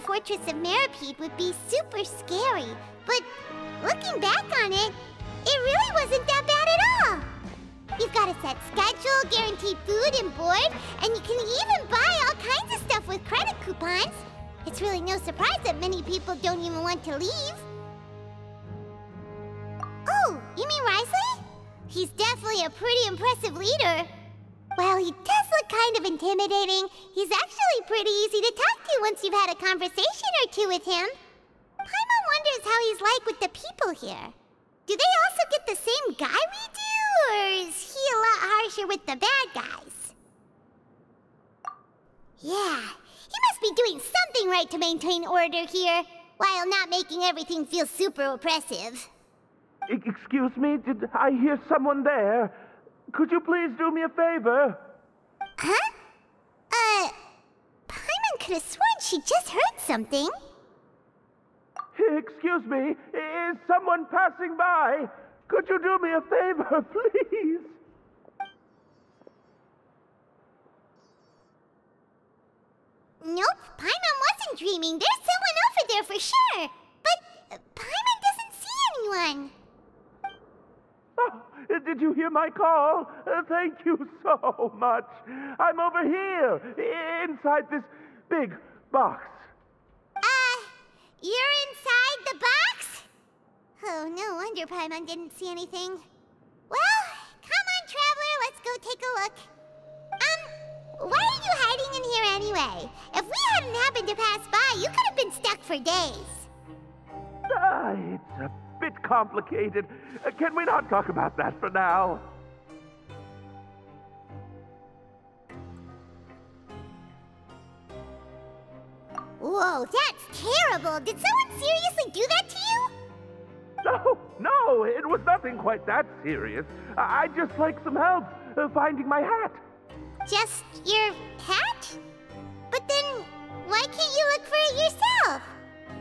Fortress of Meripede would be super scary, but looking back on it, it really wasn't that bad at all. You've got a set schedule, guaranteed food and board, and you can even buy all kinds of stuff with credit coupons. It's really no surprise that many people don't even want to leave. Oh, you mean Wriothesley? He's definitely a pretty impressive leader. Well, he does look kind of intimidating. He's actually pretty easy to talk to once you've had a conversation or two with him. Paimon wonders how he's like with the people here. Do they also get the same guy we do, or is he a lot harsher with the bad guys? Yeah, he must be doing something right to maintain order here, while not making everything feel super oppressive. Excuse me, did I hear someone there? Could you please do me a favor? Huh? Paimon could have sworn she just heard something. Excuse me, is someone passing by? Could you do me a favor, please? Nope, Paimon wasn't dreaming. There's someone over there for sure. But Paimon doesn't see anyone. Oh, did you hear my call? Thank you so much. I'm over here, inside this big box. You're inside the box? Oh, no wonder Paimon didn't see anything. Well, come on, Traveler, let's go take a look. Why are you hiding in here anyway? If we hadn't happened to pass by, you could have been stuck for days. It's a bit complicated. Can we not talk about that for now? Whoa, that's terrible! Did someone seriously do that to you? No, it was nothing quite that serious. I'd just like some help finding my hat. Just your hat? But then, why can't you look for it yourself?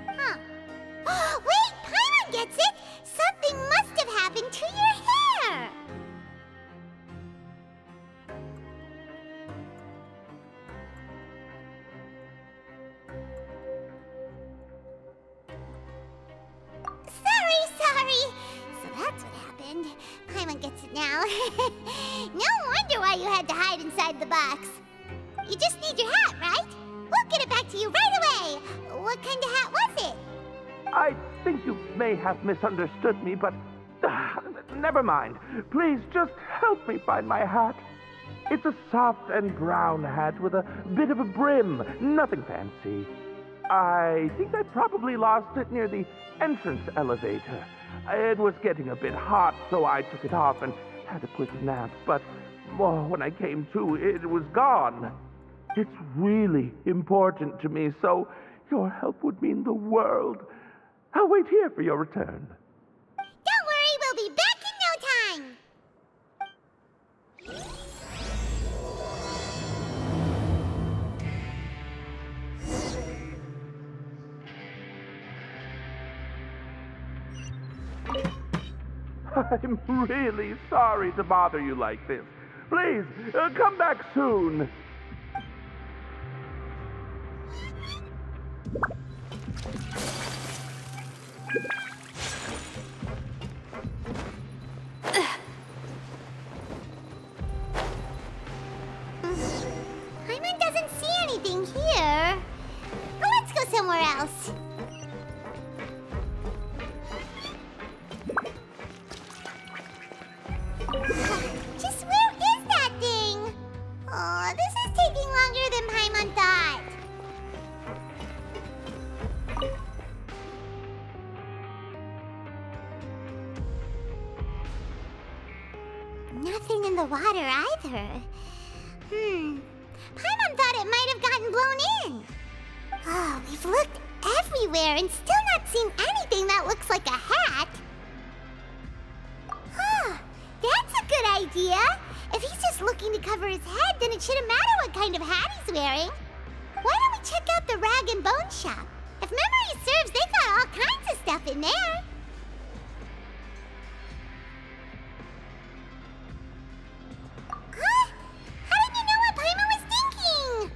Huh. Wait, Paimon gets it! Something must have happened to your hair! Sorry. So that's what happened. Paimon gets it now. No wonder why you had to hide inside the box. You just need your hat, right? We'll get it back to you right away. What kind of hat was it? I think you may have misunderstood me, but never mind. Please just help me find my hat. It's a soft and brown hat with a bit of a brim. Nothing fancy. I think I probably lost it near the entrance elevator. It was getting a bit hot, so I took it off and had a quick nap. But when I came to, it was gone. It's really important to me, so your help would mean the world. I'll wait here for your return. Don't worry, we'll be back in no time. I'm really sorry to bother you like this. Please, come back soon. Paimon doesn't see anything here. Well, let's go somewhere else. Just where is that thing? Oh, this is taking longer than Paimon thought. Nothing in the water either. Paimon thought it might have gotten blown in. Oh, we've looked everywhere and still not seen anything that looks like a hat. Huh, that's a good idea. If he's just looking to cover his head, then it shouldn't matter what kind of hat he's wearing. Why don't we check out the Rag and Bone Shop? If memory serves, they got all kinds of stuff in there. Huh? How did you know what Paimon was thinking?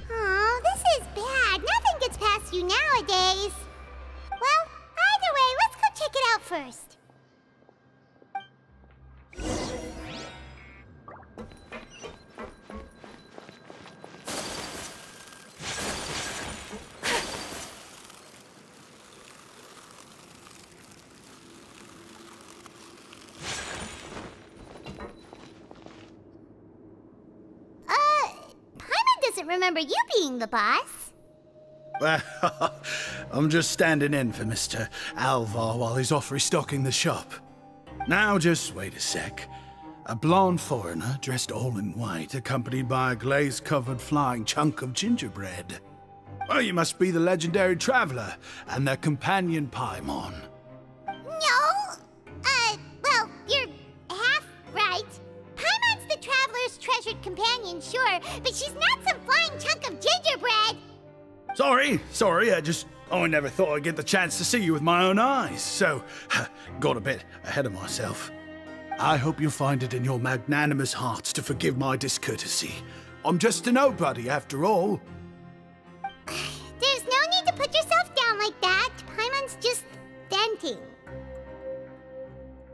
Oh, this is bad. Nothing gets past you nowadays. Well, either way, let's go check it out first. Remember you being the boss. Well, I'm just standing in for Mr. Alvar while he's off restocking the shop. Now, just wait a sec. A blonde foreigner, dressed all in white, accompanied by a glaze-covered flying chunk of gingerbread. Well, you must be the legendary traveler and their companion Paimon. No! Well, you're half right. Paimon's the traveler's treasured companion, sure, but she's not some flying chunk of gingerbread! Sorry, I never thought I'd get the chance to see you with my own eyes, so got a bit ahead of myself. I hope you'll find it in your magnanimous hearts to forgive my discourtesy. I'm just a nobody, after all. There's no need to put yourself down like that. Paimon's just venting.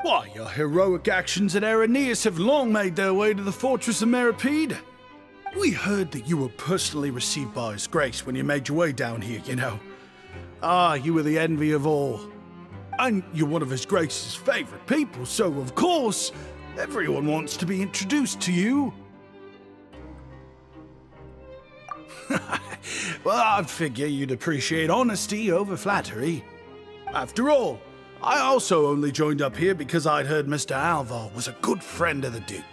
Why, your heroic actions at Araneus have long made their way to the fortress of Meripede. We heard that you were personally received by His Grace when you made your way down here, you know. Ah, you were the envy of all. And you're one of His Grace's favorite people, so of course, everyone wants to be introduced to you. Well, I'd figure you'd appreciate honesty over flattery. After all, I also only joined up here because I'd heard Mr. Alvar was a good friend of the Duke.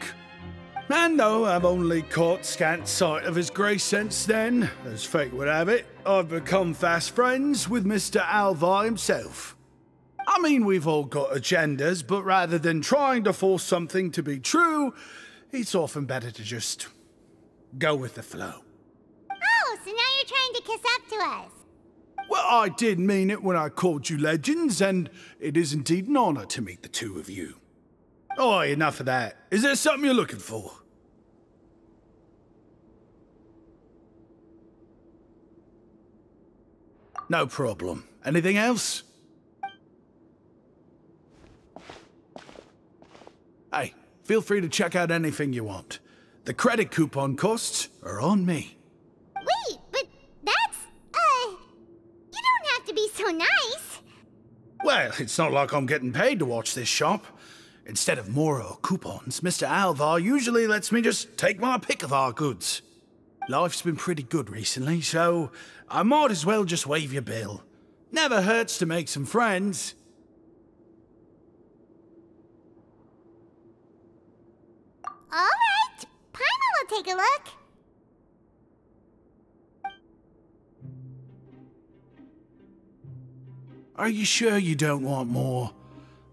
And though I've only caught scant sight of His Grace since then, as fate would have it, I've become fast friends with Mr. Alvar himself. I mean, we've all got agendas, but rather than trying to force something to be true, it's often better to just go with the flow. Oh, so now you're trying to kiss up to us. Well, I did mean it when I called you legends, and it is indeed an honor to meet the two of you. Oh, enough of that. Is there something you're looking for? No problem. Anything else? Hey, feel free to check out anything you want. The credit coupon costs are on me. Wait, but that's, you don't have to be so nice. Well, it's not like I'm getting paid to watch this shop. Instead of more coupons, Mr. Alvar usually lets me just take my pick of our goods. Life's been pretty good recently, so I might as well just waive your bill. Never hurts to make some friends. All right, Paimon will take a look. Are you sure you don't want more?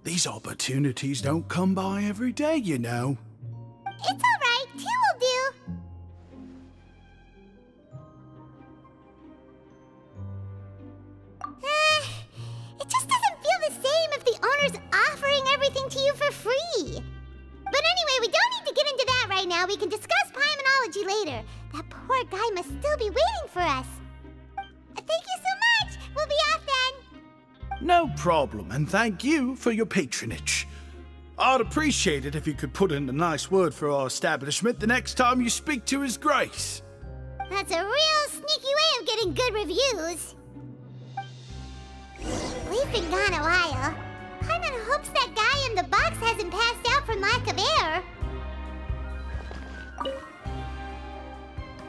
These opportunities don't come by every day, you know. It's all right, 2 will do. It just doesn't feel the same if the owner's offering everything to you for free. But anyway, we don't need to get into that right now. We can discuss Paimonology later. That poor guy must still be waiting for us. Thank you so much. We'll be off then. No problem, and thank you for your patronage. I'd appreciate it if you could put in a nice word for our establishment the next time you speak to His Grace. That's a real sneaky way of getting good reviews. We've been gone a while. Paimon hopes that guy in the box hasn't passed out from lack of air.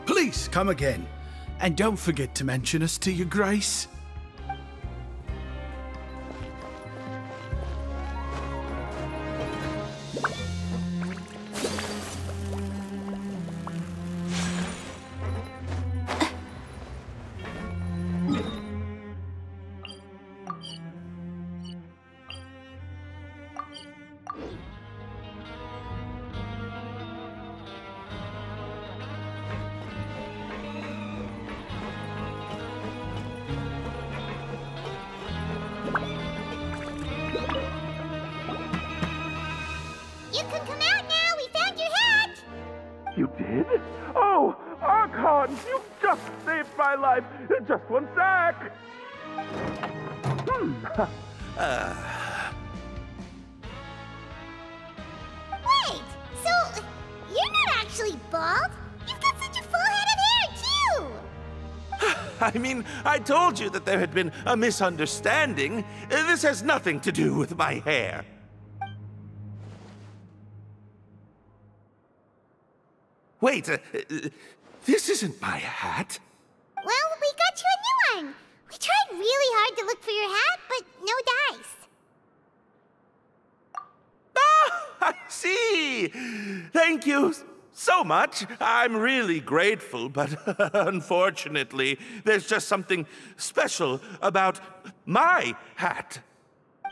Please come again, and don't forget to mention us to your Grace. alive. Just one sec. Wait, so you're not actually bald? You've got such a full head of hair, too! I mean, I told you that there had been a misunderstanding. This has nothing to do with my hair. Wait, this isn't my hat. Well, we got you a new one. We tried really hard to look for your hat, but no dice. Ah, I see. Thank you so much. I'm really grateful, but unfortunately, there's just something special about my hat.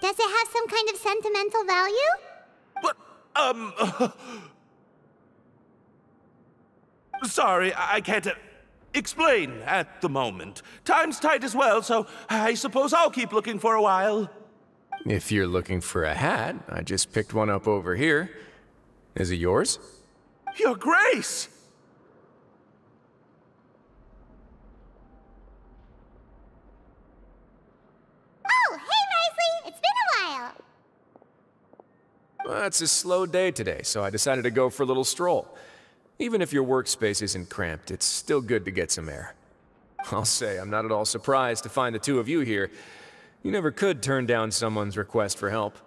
Does it have some kind of sentimental value? But, sorry, I can't explain at the moment. Time's tight as well, so I suppose I'll keep looking for a while. If you're looking for a hat, I just picked one up over here. Is it yours? Your Grace! Oh, hey, Wriothesley! It's been a while. Well, it's a slow day today, so I decided to go for a little stroll. Even if your workspace isn't cramped, it's still good to get some air. I'll say, I'm not at all surprised to find the two of you here. You never could turn down someone's request for help.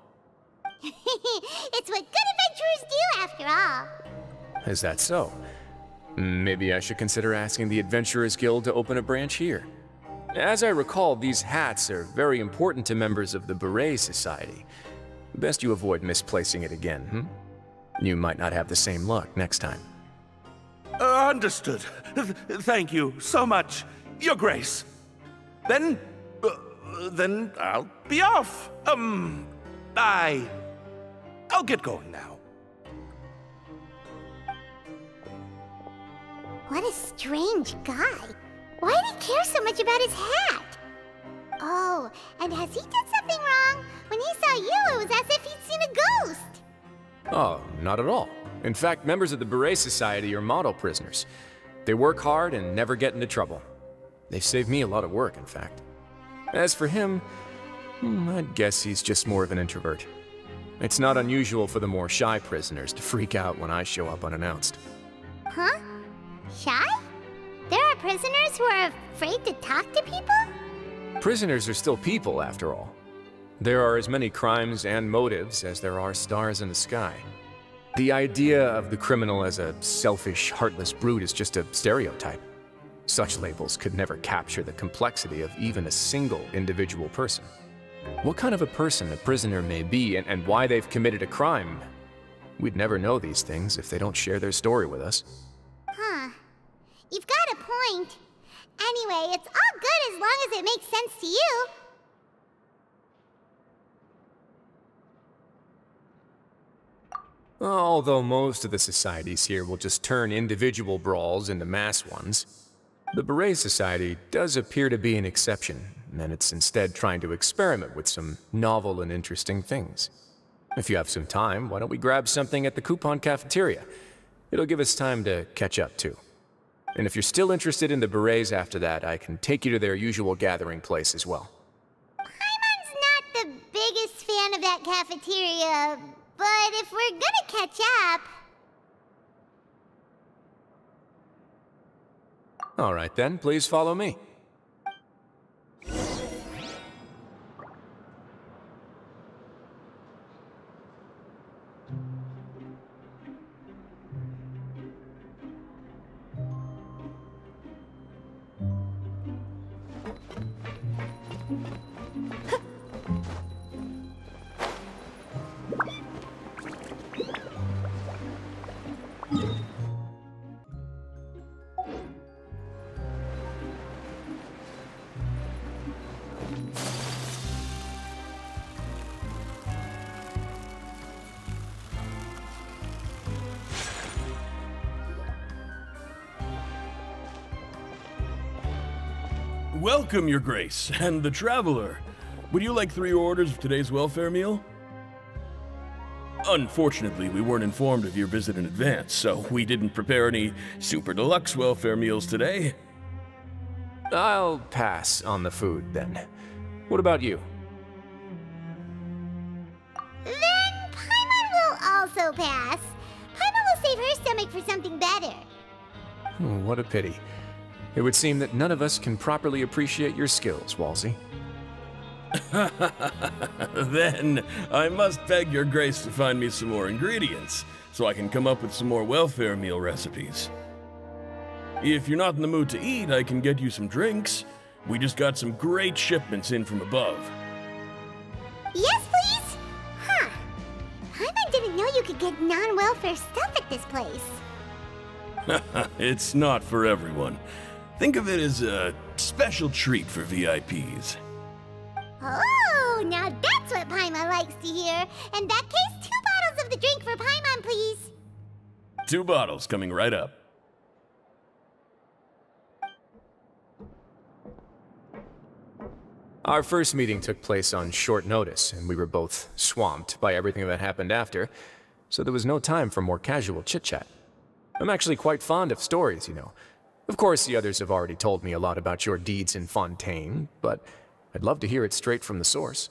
It's what good adventurers do, after all. Is that so? Maybe I should consider asking the Adventurers Guild to open a branch here. As I recall, these hats are very important to members of the Beret Society. Best you avoid misplacing it again, You might not have the same luck next time. Understood. Thank you so much, Your Grace. Then I'll be off. I'll get going now. What a strange guy. Why did he care so much about his hat? Oh, and has he done something wrong? When he saw you, it was as if he'd seen a ghost. Oh, not at all. In fact, members of the Beret Society are model prisoners. They work hard and never get into trouble. They've saved me a lot of work, in fact. As for him, I'd guess he's just more of an introvert. It's not unusual for the more shy prisoners to freak out when I show up unannounced. Huh? Shy? There are prisoners who are afraid to talk to people? Prisoners are still people, after all. There are as many crimes and motives as there are stars in the sky. The idea of the criminal as a selfish, heartless brute is just a stereotype. Such labels could never capture the complexity of even a single individual person. What kind of a person a prisoner may be and why they've committed a crime, we'd never know these things if they don't share their story with us. Huh. You've got a point. Anyway, it's all good as long as it makes sense to you. Although most of the societies here will just turn individual brawls into mass ones, the Beret Society does appear to be an exception, and it's instead trying to experiment with some novel and interesting things. If you have some time, why don't we grab something at the coupon cafeteria? It'll give us time to catch up too. And if you're still interested in the Berets after that, I can take you to their usual gathering place as well. Paimon's not the biggest fan of that cafeteria, but if we're gonna catch up... All right then, please follow me. Welcome, Your Grace, and the Traveler. Would you like 3 orders of today's welfare meal? Unfortunately, we weren't informed of your visit in advance, so we didn't prepare any super deluxe welfare meals today. I'll pass on the food, then. What about you? Then Paimon will also pass. Paimon will save her stomach for something better. Oh, what a pity. It would seem that none of us can properly appreciate your skills, Walsey. Then I must beg your grace to find me some more ingredients, so I can come up with some more welfare meal recipes. If you're not in the mood to eat, I can get you some drinks. We just got some great shipments in from above. Yes, please? Huh. Paimon didn't know you could get non-welfare stuff at this place. It's not for everyone. Think of it as a special treat for VIPs. Oh, now that's what Paimon likes to hear. In that case, 2 bottles of the drink for Paimon, please. 2 bottles coming right up. Our first meeting took place on short notice, and we were both swamped by everything that happened after, so there was no time for more casual chit-chat. I'm actually quite fond of stories, you know. Of course, the others have already told me a lot about your deeds in Fontaine, but I'd love to hear it straight from the source.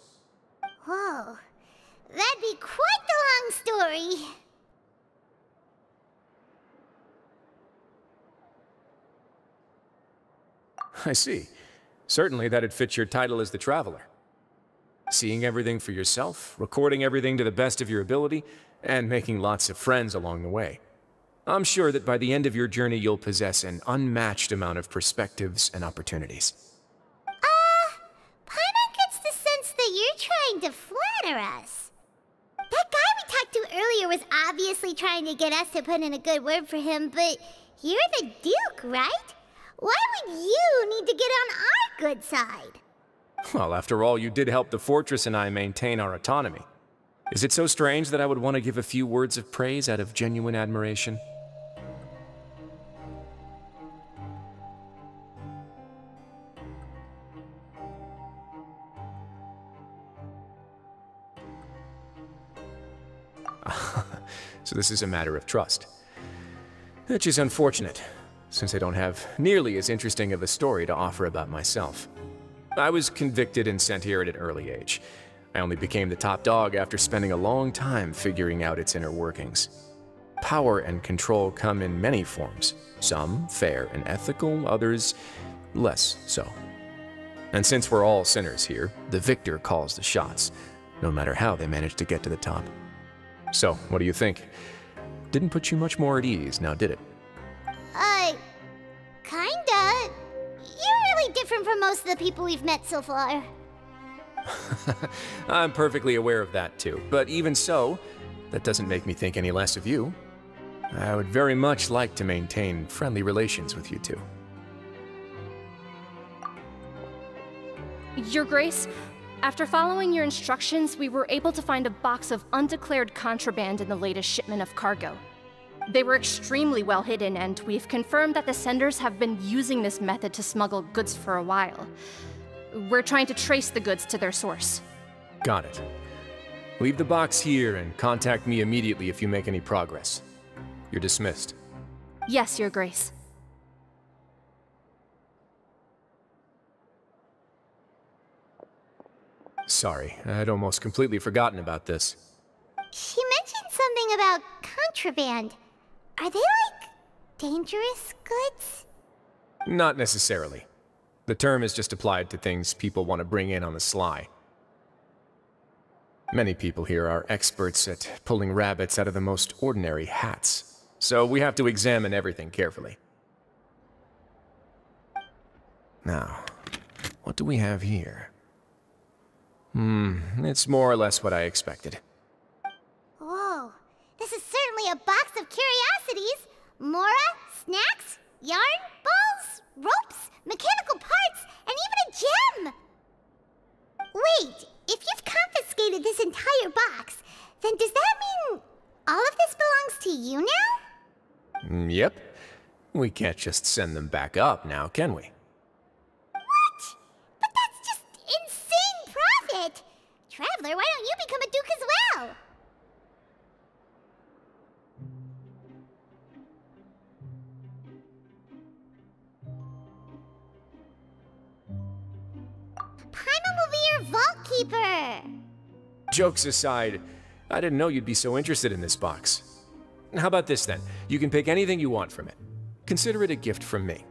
Whoa, that'd be quite the long story. I see. Certainly that'd fit your title as the Traveler. Seeing everything for yourself, recording everything to the best of your ability, and making lots of friends along the way. I'm sure that by the end of your journey you'll possess an unmatched amount of perspectives and opportunities. Paimon gets the sense that you're trying to flatter us. That guy we talked to earlier was obviously trying to get us to put in a good word for him, but you're the Duke, right? Why would you need to get on our good side? Well, after all, you did help the Fortress and I maintain our autonomy. Is it so strange that I would want to give a few words of praise out of genuine admiration? So this is a matter of trust. Which is unfortunate, since I don't have nearly as interesting of a story to offer about myself. I was convicted and sent here at an early age. I only became the top dog after spending a long time figuring out its inner workings. Power and control come in many forms, some fair and ethical, others less so. And since we're all sinners here, the victor calls the shots, no matter how they manage to get to the top. So, what do you think? Didn't put you much more at ease, now did it? Kinda. You're really different from most of the people we've met so far. I'm perfectly aware of that too, but even so, that doesn't make me think any less of you. I would very much like to maintain friendly relations with you two. Your Grace, after following your instructions, we were able to find a box of undeclared contraband in the latest shipment of cargo. They were extremely well hidden, and we've confirmed that the senders have been using this method to smuggle goods for a while. We're trying to trace the goods to their source. Got it. Leave the box here and contact me immediately if you make any progress. You're dismissed. Yes, Your Grace. Sorry, I'd almost completely forgotten about this. She mentioned something about contraband. Are they like dangerous goods? Not necessarily. The term is just applied to things people want to bring in on the sly. Many people here are experts at pulling rabbits out of the most ordinary hats, so we have to examine everything carefully. Now, what do we have here? It's more or less what I expected. Whoa, this is certainly a box of curiosities. Mora, snacks, yarn, balls, ropes, mechanical parts, and even a gem! Wait, if you've confiscated this entire box, then does that mean all of this belongs to you now? Yep. We can't just send them back up now, can we? What? But that's just insane profit! Traveler, why don't you become a duke as well? Vault Keeper! Jokes aside, I didn't know you'd be so interested in this box. How about this then? You can pick anything you want from it. Consider it a gift from me.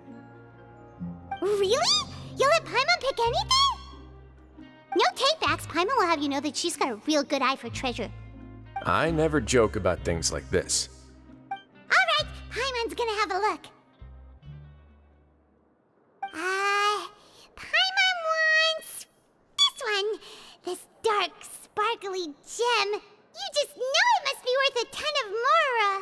Really? You'll let Paimon pick anything? No takebacks. Paimon will have you know that she's got a real good eye for treasure. I never joke about things like this. Alright, Paimon's gonna have a look. Paimon wants this one. This dark, sparkly gem. You just know it must be worth a ton of Mora.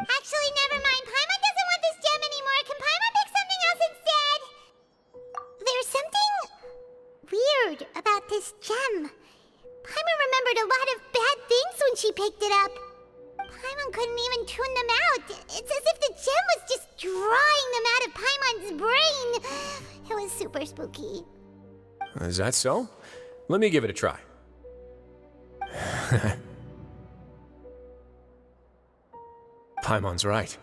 Actually, never mind. Paimon doesn't want this gem anymore. Can Paimon pick something else instead? There's something weird about this gem. Paimon remembered a lot of bad things when she picked it up. Paimon couldn't even tune them out. It's as if the gem was just drawing them out of Paimon's brain. It was super spooky. Is that so? Let me give it a try. Paimon's right.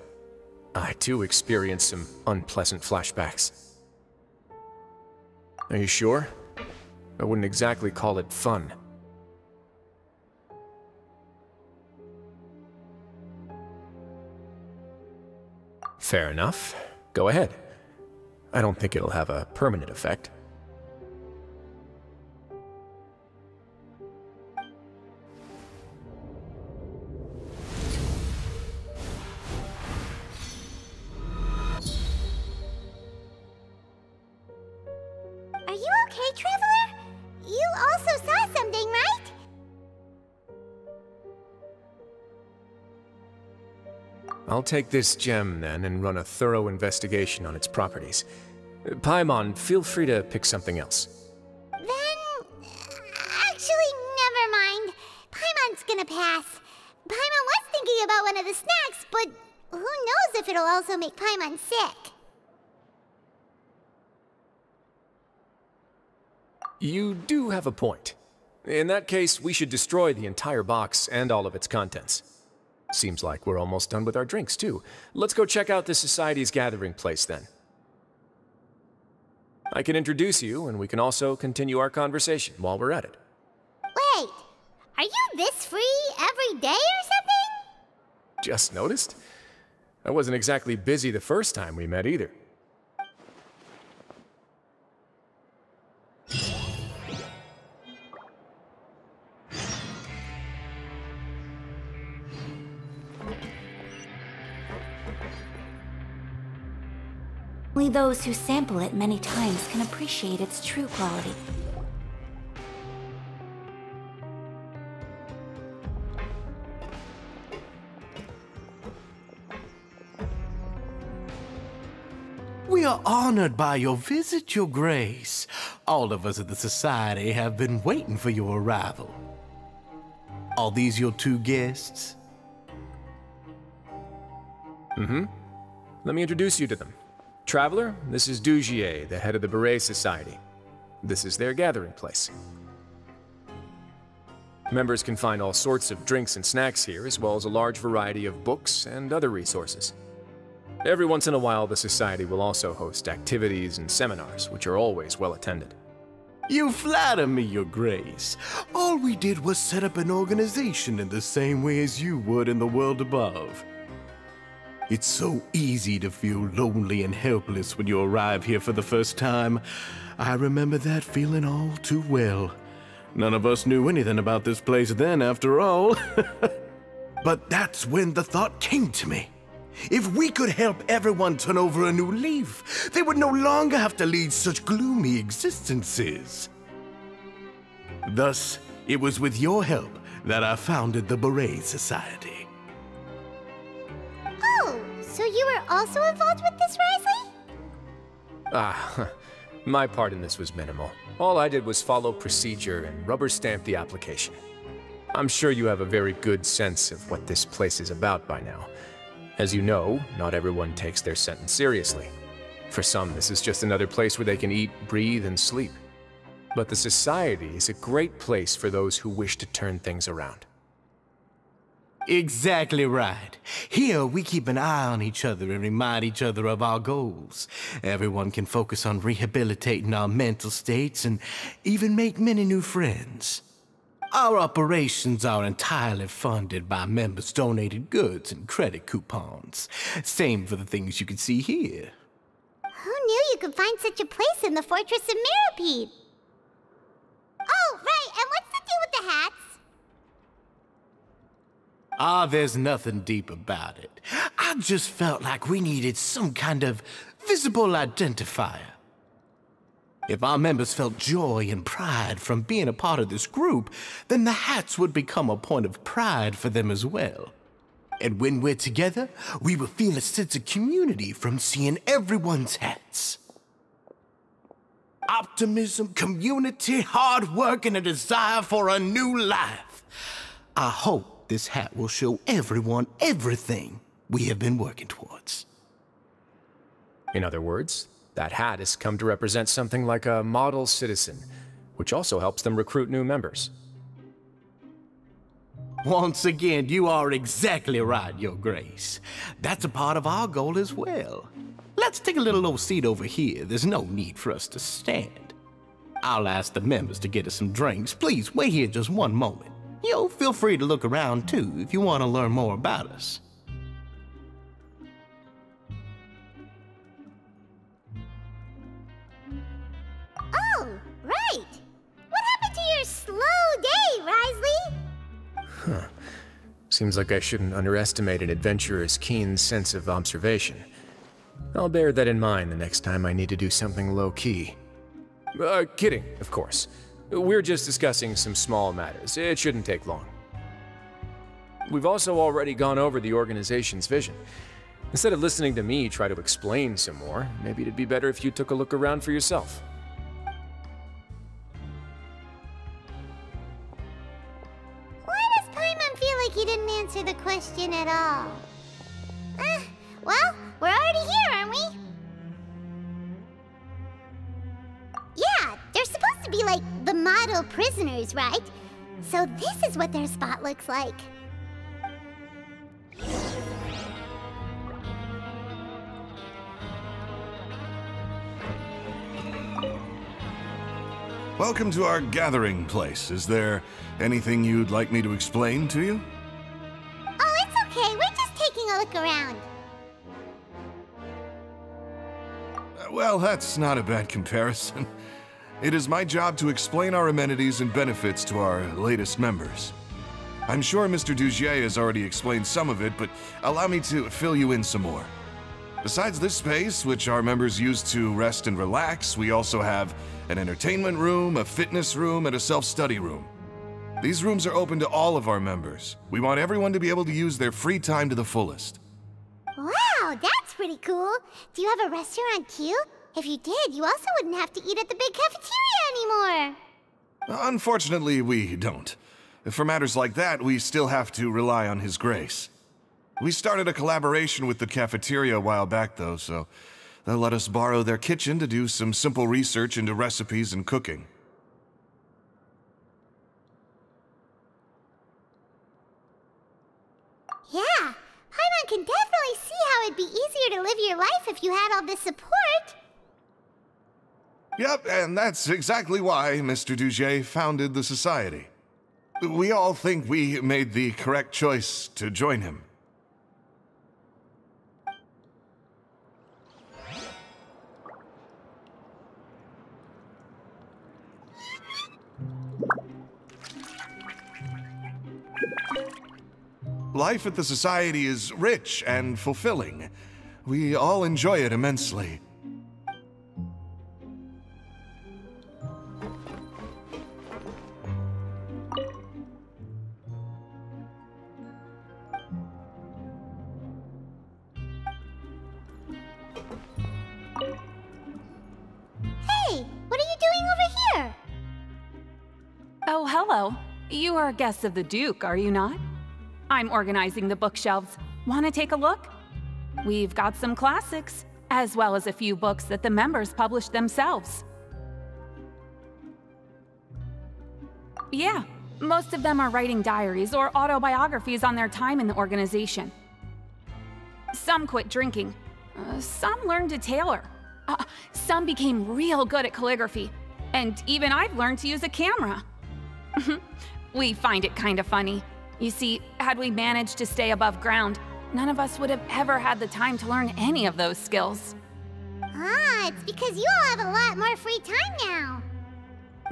I too experienced some unpleasant flashbacks. Are you sure? I wouldn't exactly call it fun. Fair enough. Go ahead. I don't think it'll have a permanent effect. Are you okay, Traveler? You also saw something, right? I'll take this gem then and run a thorough investigation on its properties. Paimon, feel free to pick something else. Then... actually, never mind. Paimon's gonna pass. Paimon was thinking about one of the snacks, but who knows if it'll also make Paimon sick. You do have a point. In that case, we should destroy the entire box and all of its contents. Seems like we're almost done with our drinks, too. Let's go check out the Society's gathering place, then. I can introduce you, and we can also continue our conversation while we're at it. Wait, are you this free every day or something? Just noticed? I wasn't exactly busy the first time we met, either. Only those who sample it many times can appreciate its true quality. We are honored by your visit, Your Grace. All of us at the Society have been waiting for your arrival. Are these your two guests? Mm-hmm. Let me introduce you to them. Traveler, this is Dugier, the head of the Beret Society. This is their gathering place. Members can find all sorts of drinks and snacks here, as well as a large variety of books and other resources. Every once in a while, the Society will also host activities and seminars, which are always well attended. You flatter me, Your Grace. All we did was set up an organization in the same way as you would in the world above. It's so easy to feel lonely and helpless when you arrive here for the first time. I remember that feeling all too well. None of us knew anything about this place then, after all. But that's when the thought came to me. If we could help everyone turn over a new leaf, they would no longer have to lead such gloomy existences. Thus, it was with your help that I founded the Beret Society. Oh, so you were also involved with this, Wriothesley? My part in this was minimal. All I did was follow procedure and rubber stamp the application. I'm sure you have a very good sense of what this place is about by now. As you know, not everyone takes their sentence seriously. For some, this is just another place where they can eat, breathe, and sleep. But the Society is a great place for those who wish to turn things around. Exactly right. Here, we keep an eye on each other and remind each other of our goals. Everyone can focus on rehabilitating our mental states and even make many new friends. Our operations are entirely funded by members' donated goods and credit coupons. Same for the things you can see here. Who knew you could find such a place in the Fortress of Mirapede? Oh, right, and what's the deal with the hats? Ah, there's nothing deep about it. I just felt like we needed some kind of visible identifier. If our members felt joy and pride from being a part of this group, then the hats would become a point of pride for them as well. And when we're together, we will feel a sense of community from seeing everyone's hats. Optimism, community, hard work, and a desire for a new life. I hope this hat will show everyone everything we have been working towards. In other words, that hat has come to represent something like a model citizen, which also helps them recruit new members. Once again, you are exactly right, Your Grace. That's a part of our goal as well. Let's take a little old seat over here. There's no need for us to stand. I'll ask the members to get us some drinks. Please wait here just one moment. Feel free to look around too if you want to learn more about us. Oh, right! What happened to your slow day, Wriothesley? Huh. Seems like I shouldn't underestimate an adventurer's keen sense of observation. I'll bear that in mind the next time I need to do something low-key. Kidding, of course. We're just discussing some small matters. It shouldn't take long. We've also already gone over the organization's vision. Instead of listening to me try to explain some more, maybe it'd be better if you took a look around for yourself. Why does Paimon feel like he didn't answer the question at all? Well, we're already here, aren't we? Yeah, they're supposed to be like the model prisoners, right? So this is what their spot looks like. Welcome to our gathering place. Is there anything you'd like me to explain to you? Oh, it's okay. We're just taking a look around. Well, that's not a bad comparison. It is my job to explain our amenities and benefits to our latest members. I'm sure Mr. Dugier has already explained some of it, but allow me to fill you in some more. Besides this space, which our members use to rest and relax, we also have an entertainment room, a fitness room, and a self-study room. These rooms are open to all of our members. We want everyone to be able to use their free time to the fullest. Wow, that's pretty cool. Do you have a restaurant too? If you did, you also wouldn't have to eat at the big cafeteria anymore. Unfortunately, we don't. For matters like that, we still have to rely on His Grace. We started a collaboration with the cafeteria a while back, though, so they'll let us borrow their kitchen to do some simple research into recipes and cooking. Yeah, Paimon can definitely see how it'd be easier to live your life if you had all this support. Yep, and that's exactly why Mr. Dugier founded the Society. We all think we made the correct choice to join him. Life at the Society is rich and fulfilling. We all enjoy it immensely. Hey, what are you doing over here? Oh, hello. You are guests of the Duke, are you not? I'm organizing the bookshelves. Want to take a look? We've got some classics, as well as a few books that the members published themselves. Yeah, Most of them are writing diaries or autobiographies on their time in the organization. Some quit drinking. Some learned to tailor. Some became real good at calligraphy. And even I've learned to use a camera. We find it kind of funny. You see, had we managed to stay above ground, none of us would have ever had the time to learn any of those skills. Ah, it's because you all have a lot more free time now.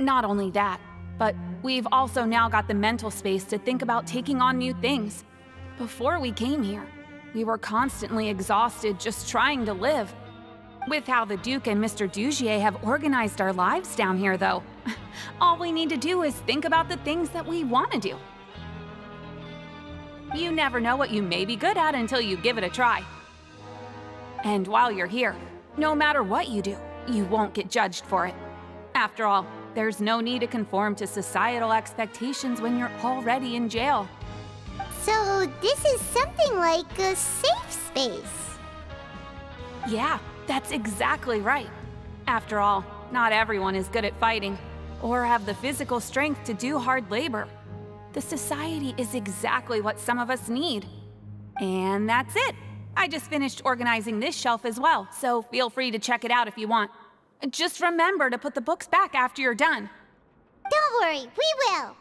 Not only that, but we've also now got the mental space to think about taking on new things. Before we came here, we were constantly exhausted just trying to live. With how the Duke and Mr. Dugier have organized our lives down here, though, all we need to do is think about the things that we want to do. You never know what you may be good at until you give it a try. And while you're here, no matter what you do, you won't get judged for it. After all, there's no need to conform to societal expectations when you're already in jail. So this is something like a safe space. Yeah, that's exactly right. After all, not everyone is good at fighting, or have the physical strength to do hard labor. The society is exactly what some of us need. And that's it. I just finished organizing this shelf as well, so feel free to check it out if you want. Just remember to put the books back after you're done. Don't worry, we will.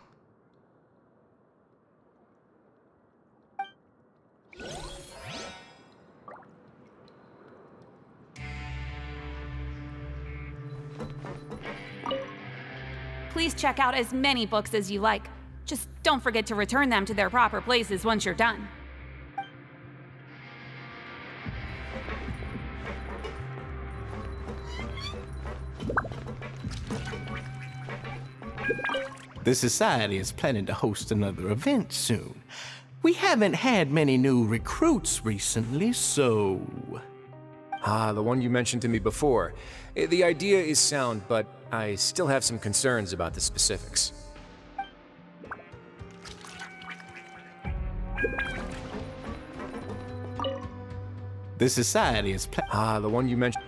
Please check out as many books as you like. Just don't forget to return them to their proper places once you're done. The Society is planning to host another event soon. We haven't had many new recruits recently, so... Ah, the one you mentioned to me before. The idea is sound, but I still have some concerns about the specifics. The Society is Ah, the one you mentioned...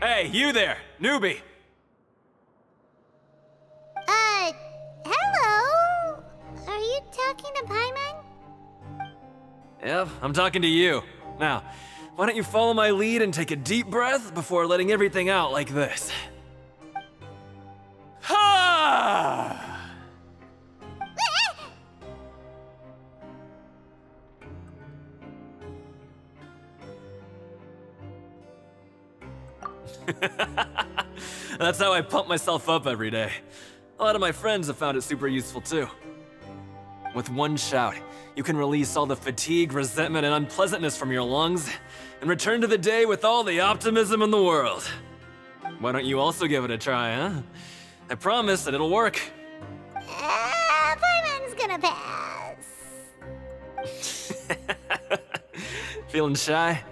Hey, you there, newbie! Hello? Are you talking to Paimon? Yep, I'm talking to you. Now, why don't you follow my lead and take a deep breath before letting everything out like this? Ha! That's how I pump myself up every day. A lot of my friends have found it super useful too. With one shout, you can release all the fatigue, resentment, and unpleasantness from your lungs and return to the day with all the optimism in the world. Why don't you also give it a try, huh? I promise that it'll work. Paimon's gonna pass. Feeling shy?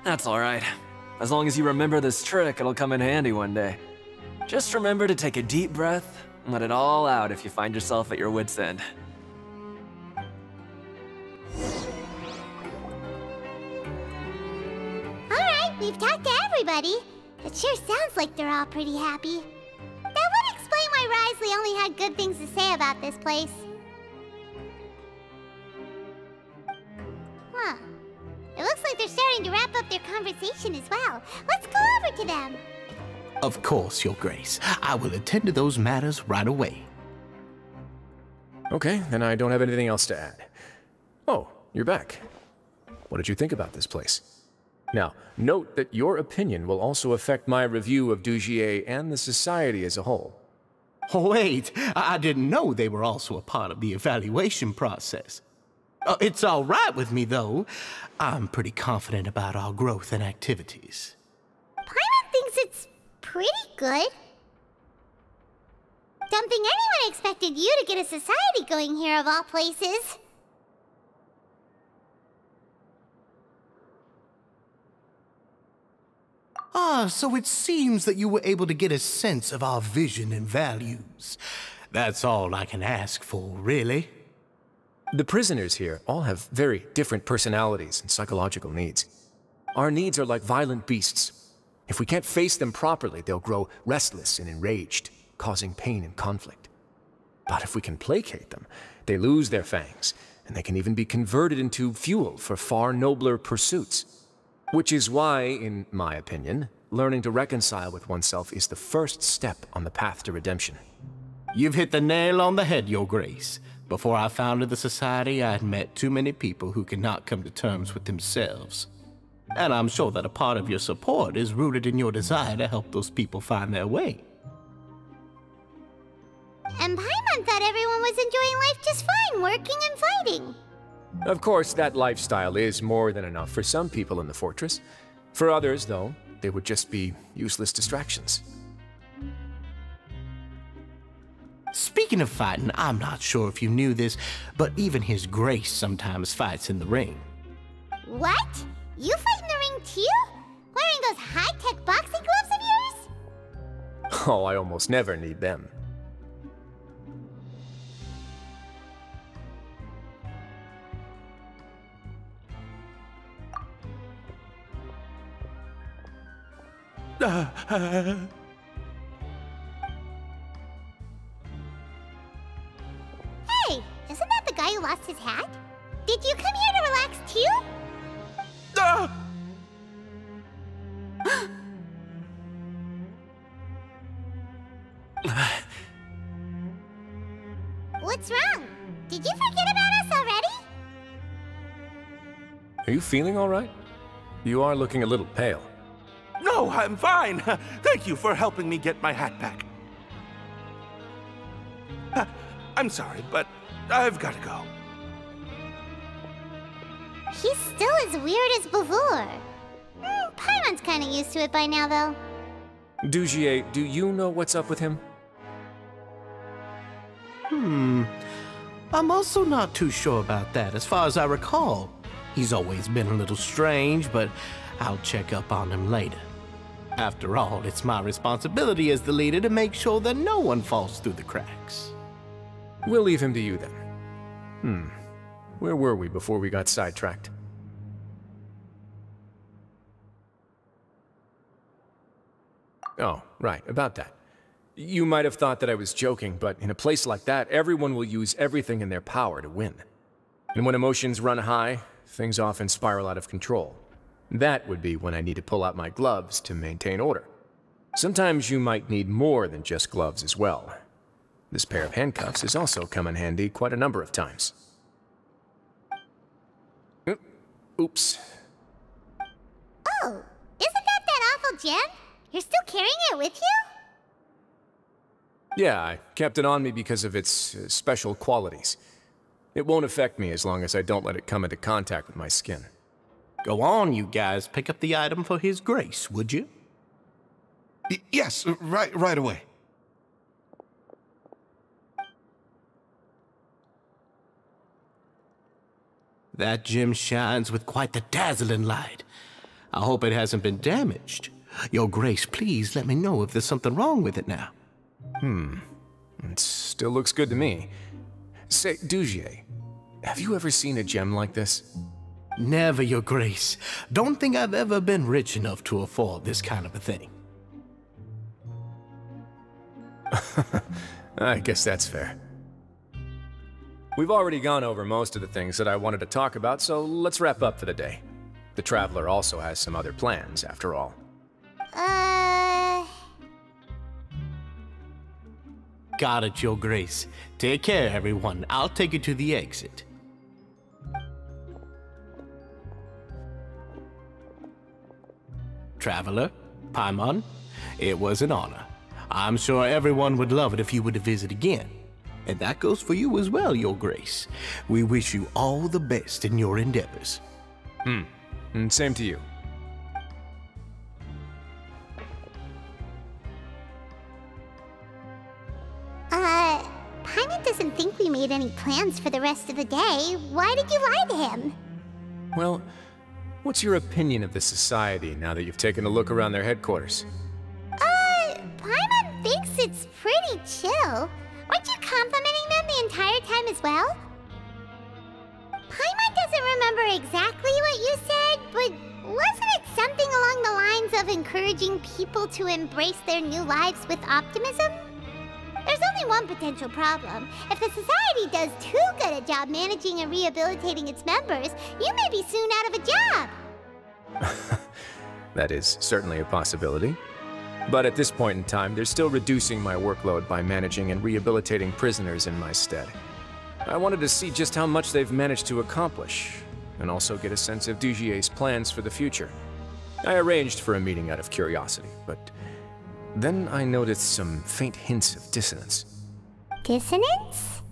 That's alright. As long as you remember this trick, it'll come in handy one day. Just remember to take a deep breath and let it all out if you find yourself at your wit's end. Alright, we've talked to everybody. It sure sounds like they're all pretty happy. That would explain why Wriothesley only had good things to say about this place. Huh. It looks like they're starting to wrap up their conversation as well. Let's go over to them. Of course, Your Grace. I will attend to those matters right away. Okay, then I don't have anything else to add. Oh, you're back. What did you think about this place? Now, note that your opinion will also affect my review of Dugier and the Society as a whole. Wait, I didn't know they were also a part of the evaluation process. It's all right with me, though. I'm pretty confident about our growth and activities. Paimon thinks it's pretty good. Don't think anyone expected you to get a society going here of all places. Ah, so it seems that you were able to get a sense of our vision and values. That's all I can ask for, really. The prisoners here all have very different personalities and psychological needs. our needs are like violent beasts. If we can't face them properly, they'll grow restless and enraged, causing pain and conflict. But if we can placate them, they lose their fangs, and they can even be converted into fuel for far nobler pursuits. Which is why, in my opinion, learning to reconcile with oneself is the first step on the path to redemption. You've hit the nail on the head, Your Grace. Before I founded the Society, I had met too many people who could not come to terms with themselves. And I'm sure that a part of your support is rooted in your desire to help those people find their way. And Paimon thought everyone was enjoying life just fine, working and fighting. Of course, that lifestyle is more than enough for some people in the fortress. For others, though, they would just be useless distractions. Speaking of fighting, I'm not sure if you knew this, but even His Grace sometimes fights in the ring. What? You fight in the ring too? Wearing those high-tech boxing gloves of yours? Oh, I almost never need them. Hey, isn't that the guy who lost his hat? Did you come here to relax too? What's wrong? Did you forget about us already? Are you feeling all right? You are looking a little pale. No, I'm fine. Thank you for helping me get my hat back. I'm sorry, but I've got to go. He's still as weird as before. Paimon's kind of used to it by now, though. Dugier, do you know what's up with him? I'm also not too sure about that. As far as I recall, he's always been a little strange, but I'll check up on him later. After all, it's my responsibility as the leader to make sure that no one falls through the cracks. We'll leave him to you then. Where were we before we got sidetracked? Oh, right, about that. You might have thought that I was joking, but in a place like that, everyone will use everything in their power to win. And when emotions run high, things often spiral out of control. That would be when I need to pull out my gloves to maintain order. Sometimes you might need more than just gloves as well. This pair of handcuffs has also come in handy quite a number of times. Oops. Oh, isn't that awful gem? You're still carrying it with you? Yeah, I kept it on me because of its special qualities. It won't affect me as long as I don't let it come into contact with my skin. Go on, you guys. Pick up the item for His Grace, would you? Yes, right away. That gem shines with quite the dazzling light. I hope it hasn't been damaged. Your Grace, please let me know if there's something wrong with it now. It still looks good to me. Say, Dugier, have you ever seen a gem like this? Never, Your Grace. Don't think I've ever been rich enough to afford this kind of a thing. I guess that's fair. We've already gone over most of the things that I wanted to talk about, so let's wrap up for the day. The Traveler also has some other plans, after all. Got it, Your Grace. Take care, everyone. I'll take you to the exit. Traveler, Paimon, it was an honor. I'm sure everyone would love it if you were to visit again. And that goes for you as well, Your Grace. We wish you all the best in your endeavors. And same to you. Paimon doesn't think we made any plans for the rest of the day. Why did you lie to him? Well, what's your opinion of the Society now that you've taken a look around their headquarters? Paimon thinks it's pretty chill. Weren't you complimenting them the entire time as well? Paimon doesn't remember exactly what you said, but Wasn't it something along the lines of encouraging people to embrace their new lives with optimism? There's only one potential problem. If the society does too good a job managing and rehabilitating its members, you may be soon out of a job. That is certainly a possibility. But at this point in time, they're still reducing my workload by managing and rehabilitating prisoners in my stead. I wanted to see just how much they've managed to accomplish, and also get a sense of Dugier's plans for the future. I arranged for a meeting out of curiosity, but then I noticed some faint hints of dissonance. Dissonance?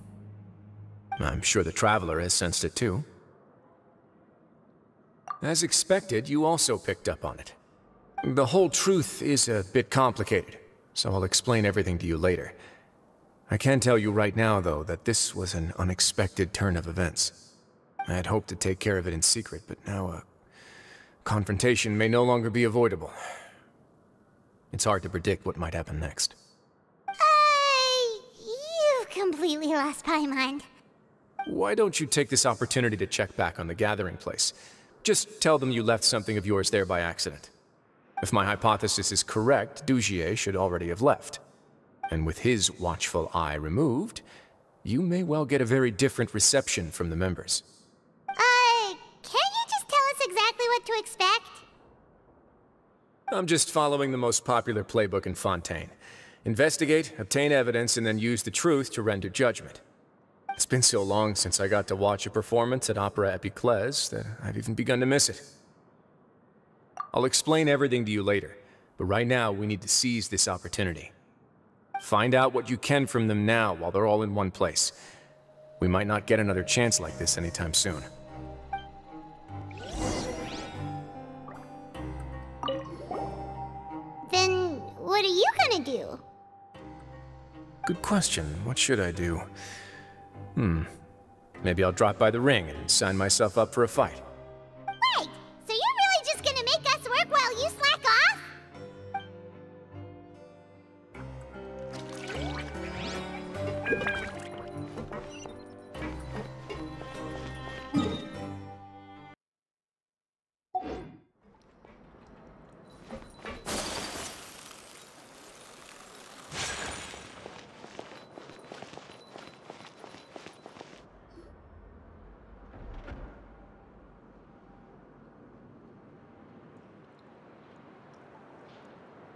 I'm sure the Traveler has sensed it too. As expected, you also picked up on it. The whole truth is a bit complicated, so I'll explain everything to you later. I can tell you right now, though, that this was an unexpected turn of events. I had hoped to take care of it in secret, but now a confrontation may no longer be avoidable. It's hard to predict what might happen next. You've completely lost my mind. Why don't you take this opportunity to check back on the gathering place? Just tell them you left something of yours there by accident. If my hypothesis is correct, Dugier should already have left. And with his watchful eye removed, you may well get a very different reception from the members. Can't you just tell us exactly what to expect? I'm just following the most popular playbook in Fontaine. Investigate, obtain evidence, and then use the truth to render judgment. It's been so long since I got to watch a performance at Opera Epiclese that I've even begun to miss it. I'll explain everything to you later, but right now we need to seize this opportunity. Find out what you can from them now while they're all in one place. We might not get another chance like this anytime soon. Then what are you gonna do? Good question. What should I do? Maybe I'll drop by the ring and sign myself up for a fight. Wait! So you're really just gonna make us work while you slack off?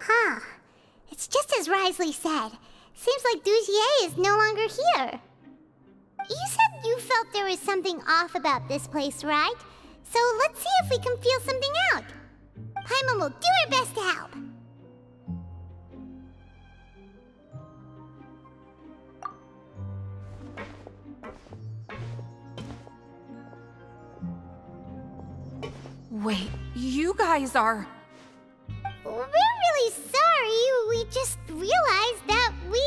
Huh. It's just as Wriothesley said. Seems like Dugier is no longer here. You said you felt there was something off about this place, right? So let's see if we can feel something out. Paimon will do her best to help. Wait, you guys are... We're really sorry. We just realized that we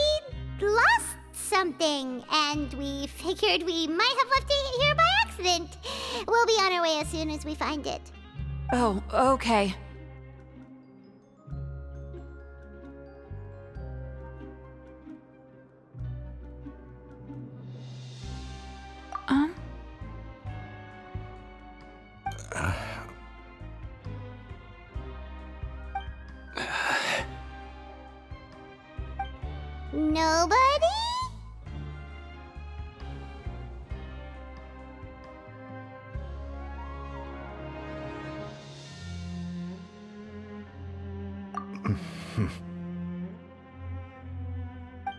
lost something, and we figured we might have left it here by accident. We'll be on our way as soon as we find it. Oh, okay. Nobody?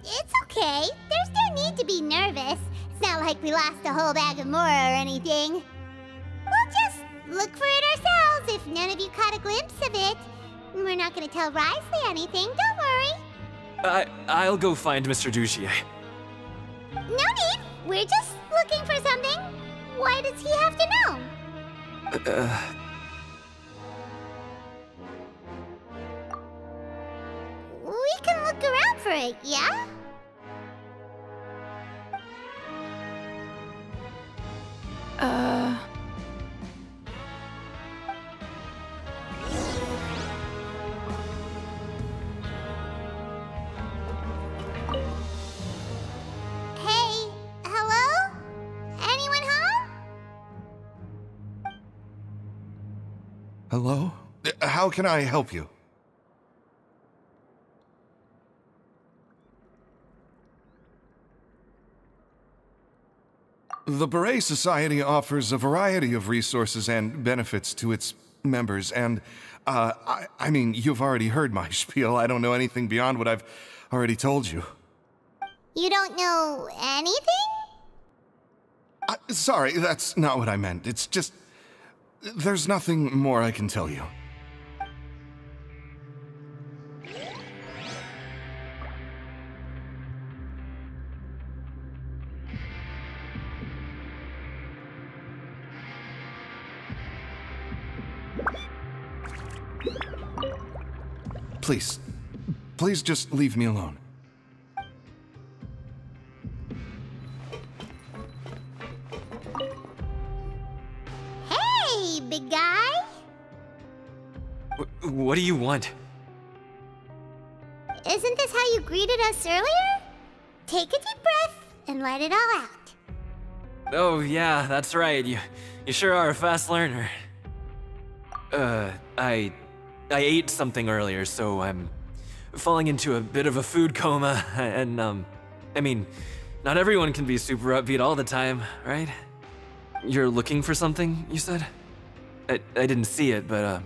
It's okay. There's no need to be nervous. It's not like we lost a whole bag of Mora or anything. We'll just look for it ourselves if none of you caught a glimpse of it. We're not gonna tell Wriothesley anything, don't worry. I'll go find Mr. Dugier. No need. We're just looking for something. Why does he have to know? We can look around for it, yeah? Hey, hello? Anyone home? Hello? How can I help you? The Beret Society offers a variety of resources and benefits to its members, and, I mean, you've already heard my spiel. I don't know anything beyond what I've already told you. You don't know anything? Sorry, that's not what I meant. It's just... there's nothing more I can tell you. Please just leave me alone. Hey, big guy! What do you want? Isn't this how you greeted us earlier? Take a deep breath and let it all out. Oh, yeah, that's right. You sure are a fast learner. I ate something earlier, so I'm falling into a bit of a food coma, and, I mean, not everyone can be super upbeat all the time, right? You're looking for something, you said? I didn't see it, but,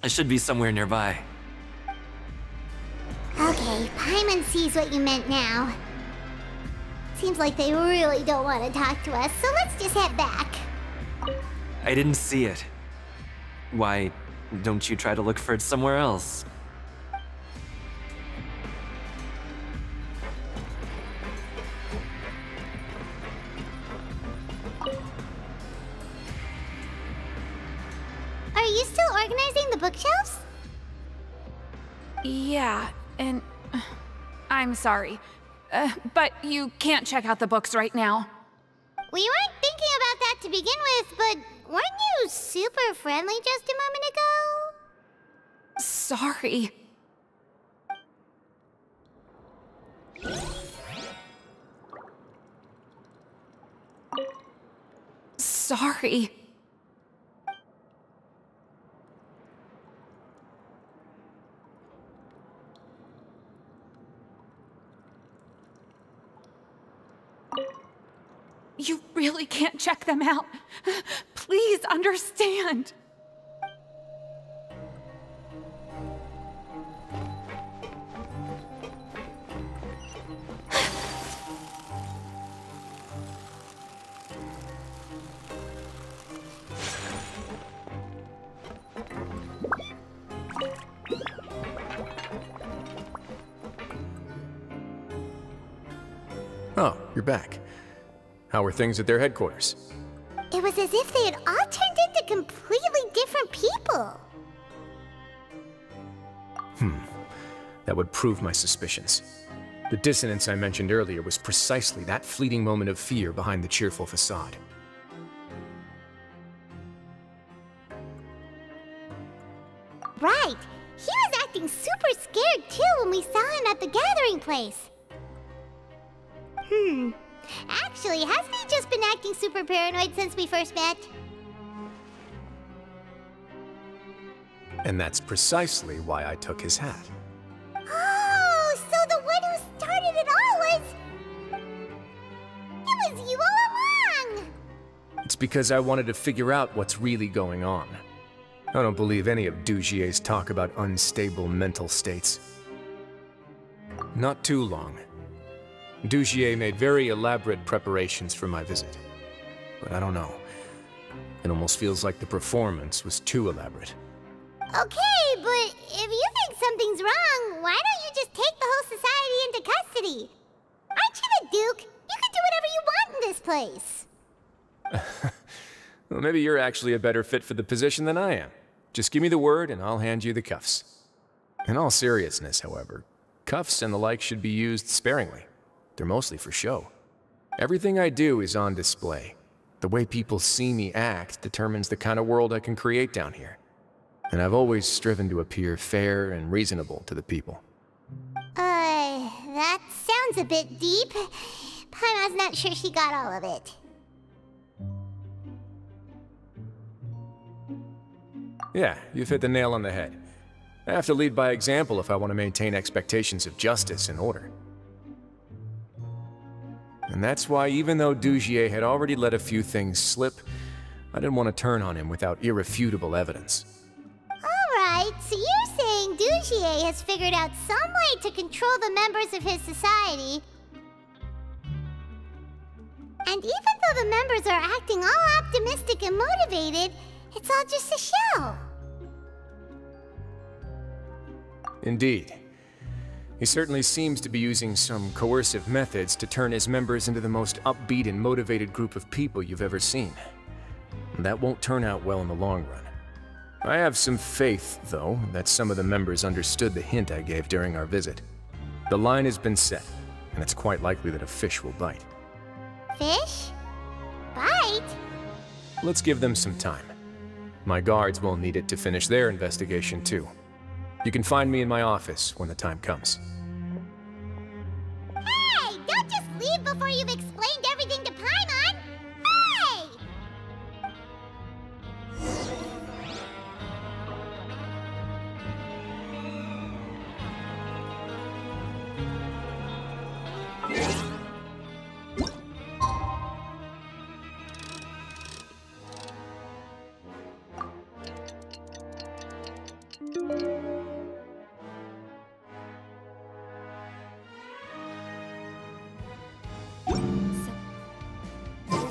it should be somewhere nearby. Okay, Paimon sees what you meant now. Seems like they really don't want to talk to us, so let's just head back. I didn't see it. Why don't you try to look for it somewhere else? Are you still organizing the bookshelves? Yeah, and I'm sorry, but you can't check out the books right now. We weren't thinking about that to begin with, but weren't you super friendly just a moment ago? Sorry. Sorry. You really can't check them out. Please understand. Oh, you're back. How are things at their headquarters? It was as if they had all turned into completely different people. That would prove my suspicions. The dissonance I mentioned earlier was precisely that fleeting moment of fear behind the cheerful facade. Right. He was acting super scared too when we saw him at the gathering place. Actually, hasn't he just been acting super paranoid since we first met? And that's precisely why I took his hat. Oh, so the one who started it all was... It was you all along! It's because I wanted to figure out what's really going on. I don't believe any of Dugier's talk about unstable mental states. Not too long. Dugier made very elaborate preparations for my visit. But I don't know. It almost feels like the performance was too elaborate. Okay, but if you think something's wrong, why don't you just take the whole society into custody? Aren't you the Duke? You can do whatever you want in this place. Well, maybe you're actually a better fit for the position than I am. Just give me the word and I'll hand you the cuffs. In all seriousness, however, cuffs and the like should be used sparingly. They're mostly for show. Everything I do is on display. The way people see me act determines the kind of world I can create down here. And I've always striven to appear fair and reasonable to the people. That sounds a bit deep. Paimon's not sure she got all of it. Yeah, you've hit the nail on the head. I have to lead by example if I want to maintain expectations of justice and order. And that's why, even though Dugier had already let a few things slip, I didn't want to turn on him without irrefutable evidence. Alright, so you're saying Dugier has figured out some way to control the members of his society. And even though the members are acting all optimistic and motivated, it's all just a show. Indeed. He certainly seems to be using some coercive methods to turn his members into the most upbeat and motivated group of people you've ever seen. And that won't turn out well in the long run. I have some faith, though, that some of the members understood the hint I gave during our visit. The line has been set, and it's quite likely that a fish will bite. Fish? Bite? Let's give them some time. My guards will need it to finish their investigation, too. You can find me in my office when the time comes. Hey! Don't just leave before you've explained everything to Paimon! Hey!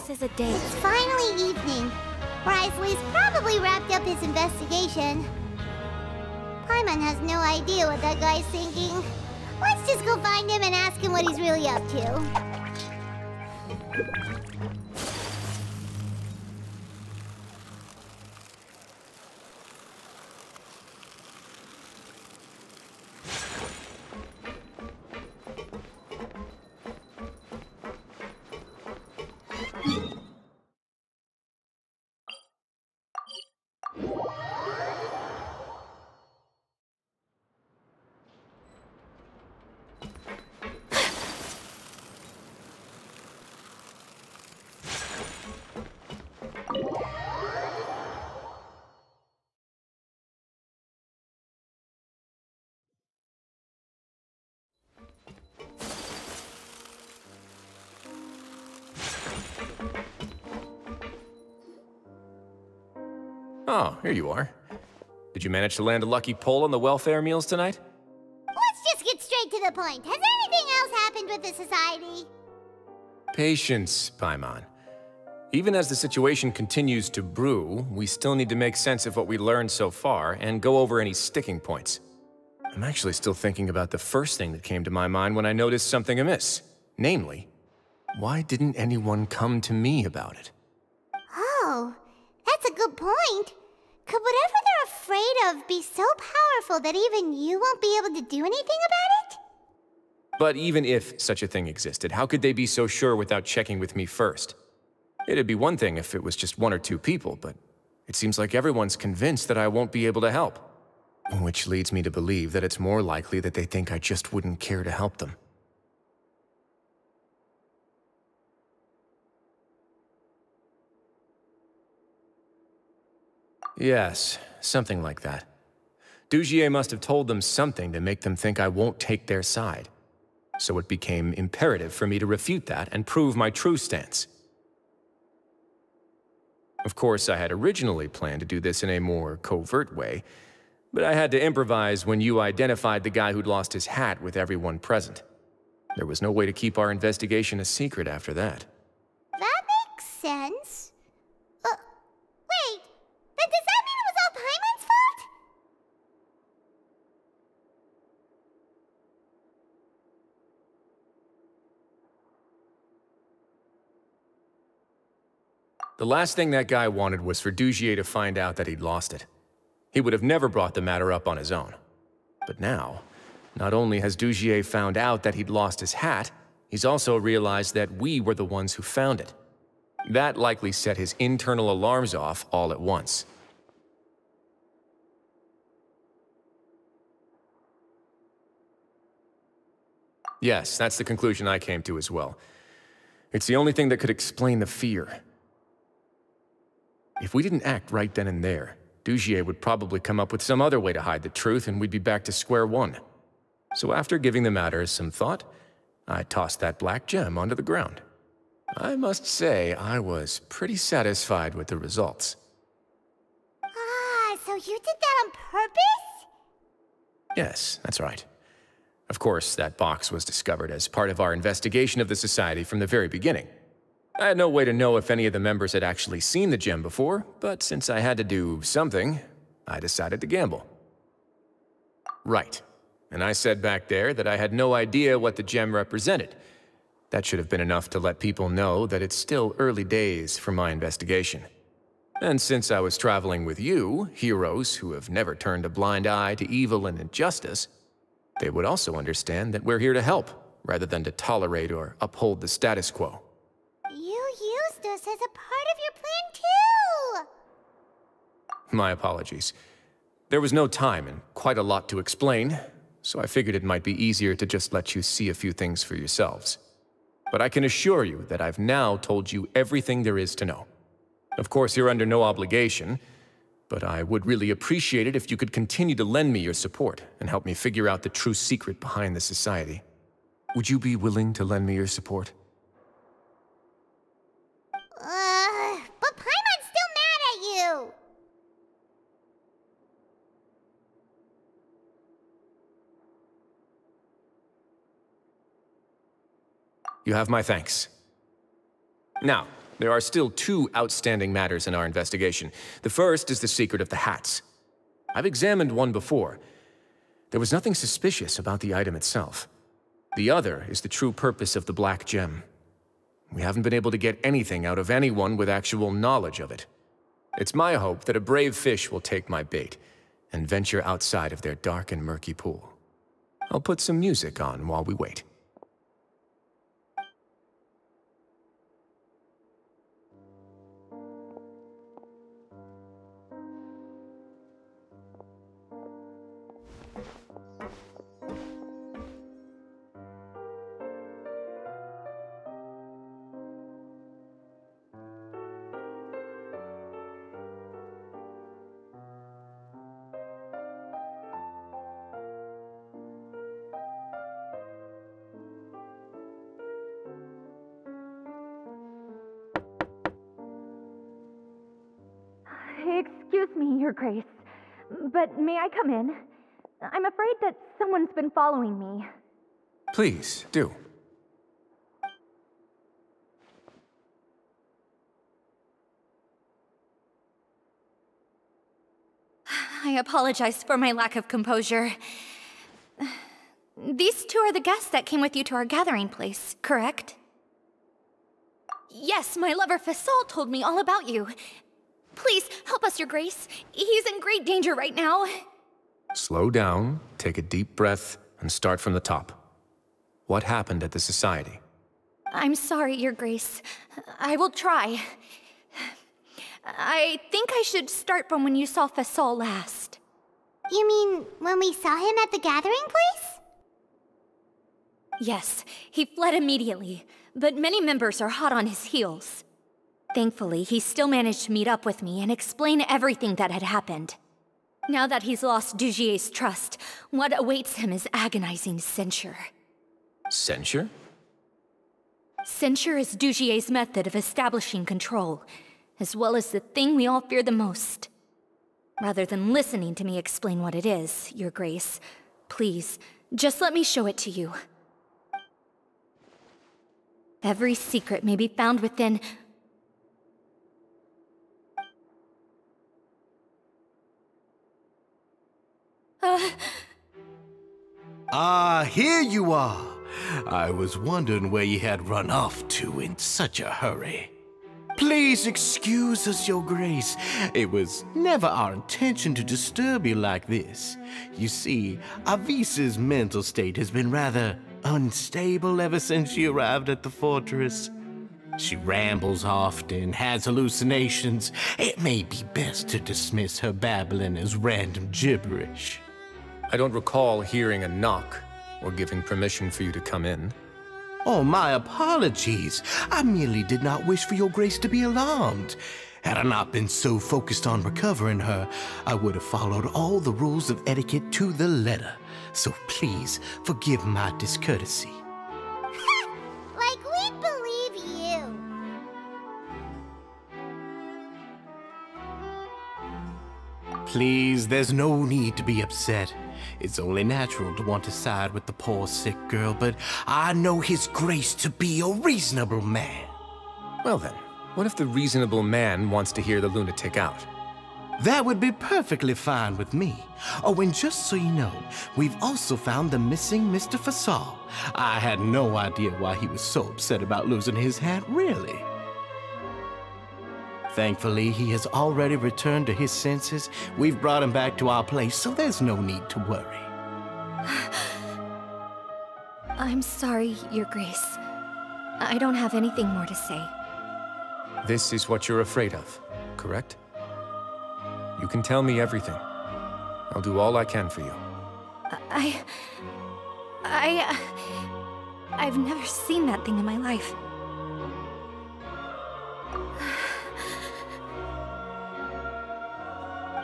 Is a date. It's finally evening. Wriothesley's probably wrapped up his investigation. Paimon has no idea what that guy's thinking. Let's just go find him and ask him what he's really up to. Oh, here you are. Did you manage to land a lucky pull on the welfare meals tonight? Let's just get straight to the point. Has anything else happened with the society? Patience, Paimon. Even as the situation continues to brew, we still need to make sense of what we learned so far and go over any sticking points. I'm actually still thinking about the first thing that came to my mind when I noticed something amiss. Namely, why didn't anyone come to me about it? Oh, that's a good point. Could whatever they're afraid of be so powerful that even you won't be able to do anything about it? But even if such a thing existed, how could they be so sure without checking with me first? It'd be one thing if it was just one or two people, but it seems like everyone's convinced that I won't be able to help. Which leads me to believe that it's more likely that they think I just wouldn't care to help them. Yes, something like that. Dugier must have told them something to make them think I won't take their side. So it became imperative for me to refute that and prove my true stance. Of course, I had originally planned to do this in a more covert way, but I had to improvise when you identified the guy who'd lost his hat with everyone present. There was no way to keep our investigation a secret after that. That makes sense. Wait, then does that mean it was all Paimon's fault? The last thing that guy wanted was for Dugier to find out that he'd lost it. He would have never brought the matter up on his own. But now, not only has Dugier found out that he'd lost his hat, he's also realized that we were the ones who found it. That likely set his internal alarms off all at once. Yes, that's the conclusion I came to as well. It's the only thing that could explain the fear. If we didn't act right then and there, Dugier would probably come up with some other way to hide the truth and we'd be back to square one. So after giving the matter some thought, I tossed that black gem onto the ground. I must say, I was pretty satisfied with the results. Ah, so you did that on purpose? Yes, that's right. Of course, that box was discovered as part of our investigation of the Society from the very beginning. I had no way to know if any of the members had actually seen the gem before, but since I had to do something, I decided to gamble. Right. And I said back there that I had no idea what the gem represented. That should have been enough to let people know that it's still early days for my investigation. And since I was traveling with you, heroes who have never turned a blind eye to evil and injustice, they would also understand that we're here to help, rather than to tolerate or uphold the status quo. You used us as a part of your plan too! My apologies. There was no time and quite a lot to explain, so I figured it might be easier to just let you see a few things for yourselves. But I can assure you that I've now told you everything there is to know. Of course, you're under no obligation, but I would really appreciate it if you could continue to lend me your support and help me figure out the true secret behind the Society. Would you be willing to lend me your support? But Paimon's still mad at you! You have my thanks. Now, there are still two outstanding matters in our investigation. The first is the secret of the hats. I've examined one before. There was nothing suspicious about the item itself. The other is the true purpose of the black gem. We haven't been able to get anything out of anyone with actual knowledge of it. It's my hope that a brave fish will take my bait and venture outside of their dark and murky pool. I'll put some music on while we wait. Excuse me, Your Grace, but may I come in? I'm afraid that someone's been following me. Please, do. I apologize for my lack of composure. These two are the guests that came with you to our gathering place, correct? Yes, my lover Fasol told me all about you. Please, help us, Your Grace. He's in great danger right now. Slow down, take a deep breath, and start from the top. What happened at the Society? I'm sorry, Your Grace. I will try. I think I should start from when you saw Fasol last. You mean when we saw him at the gathering place? Yes, he fled immediately, but many members are hot on his heels. Thankfully, he still managed to meet up with me and explain everything that had happened. Now that he's lost Dugier's trust, what awaits him is agonizing censure. Censure? Censure is Dugier's method of establishing control, as well as the thing we all fear the most. Rather than listening to me explain what it is, Your Grace, please, just let me show it to you. Every secret may be found within... Here you are. I was wondering where you had run off to in such a hurry. Please excuse us, Your Grace. It was never our intention to disturb you like this. You see, Avisa's mental state has been rather unstable ever since she arrived at the fortress. She rambles often, has hallucinations. It may be best to dismiss her babbling as random gibberish. I don't recall hearing a knock or giving permission for you to come in. Oh, my apologies. I merely did not wish for Your Grace to be alarmed. Had I not been so focused on recovering her, I would have followed all the rules of etiquette to the letter. So please, forgive my discourtesy. Like we'd believe you. Please, there's no need to be upset. It's only natural to want to side with the poor sick girl, but I know His Grace to be a reasonable man. Well then, what if the reasonable man wants to hear the lunatic out? That would be perfectly fine with me. Oh, and just so you know, we've also found the missing Mr. Fasal. I had no idea why he was so upset about losing his hat, really. Thankfully, he has already returned to his senses. We've brought him back to our place, so there's no need to worry. I'm sorry, Your Grace. I don't have anything more to say. This is what you're afraid of, correct? You can tell me everything. I'll do all I can for you. I've never seen that thing in my life.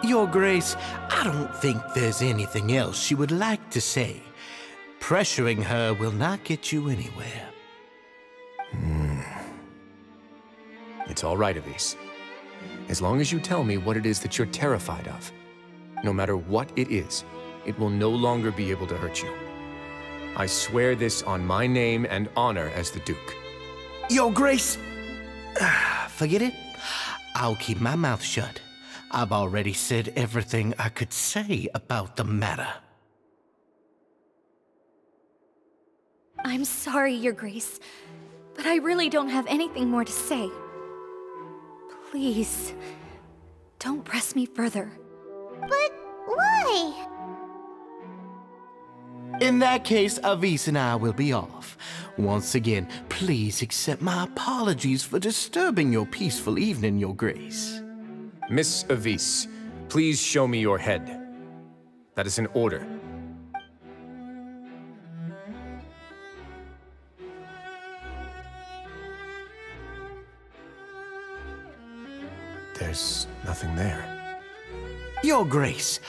Your Grace, I don't think there's anything else she would like to say. Pressuring her will not get you anywhere. It's all right, Avis. As long as you tell me what it is that you're terrified of. No matter what it is, it will no longer be able to hurt you. I swear this on my name and honor as the Duke. Your Grace, forget it. I'll keep my mouth shut. I've already said everything I could say about the matter. I'm sorry, Your Grace, but I really don't have anything more to say. Please, don't press me further. But why? In that case, Avis and I will be off. Once again, please accept my apologies for disturbing your peaceful evening, Your Grace. Miss Avis, please show me your head. That is an order. There's nothing there. Your Grace,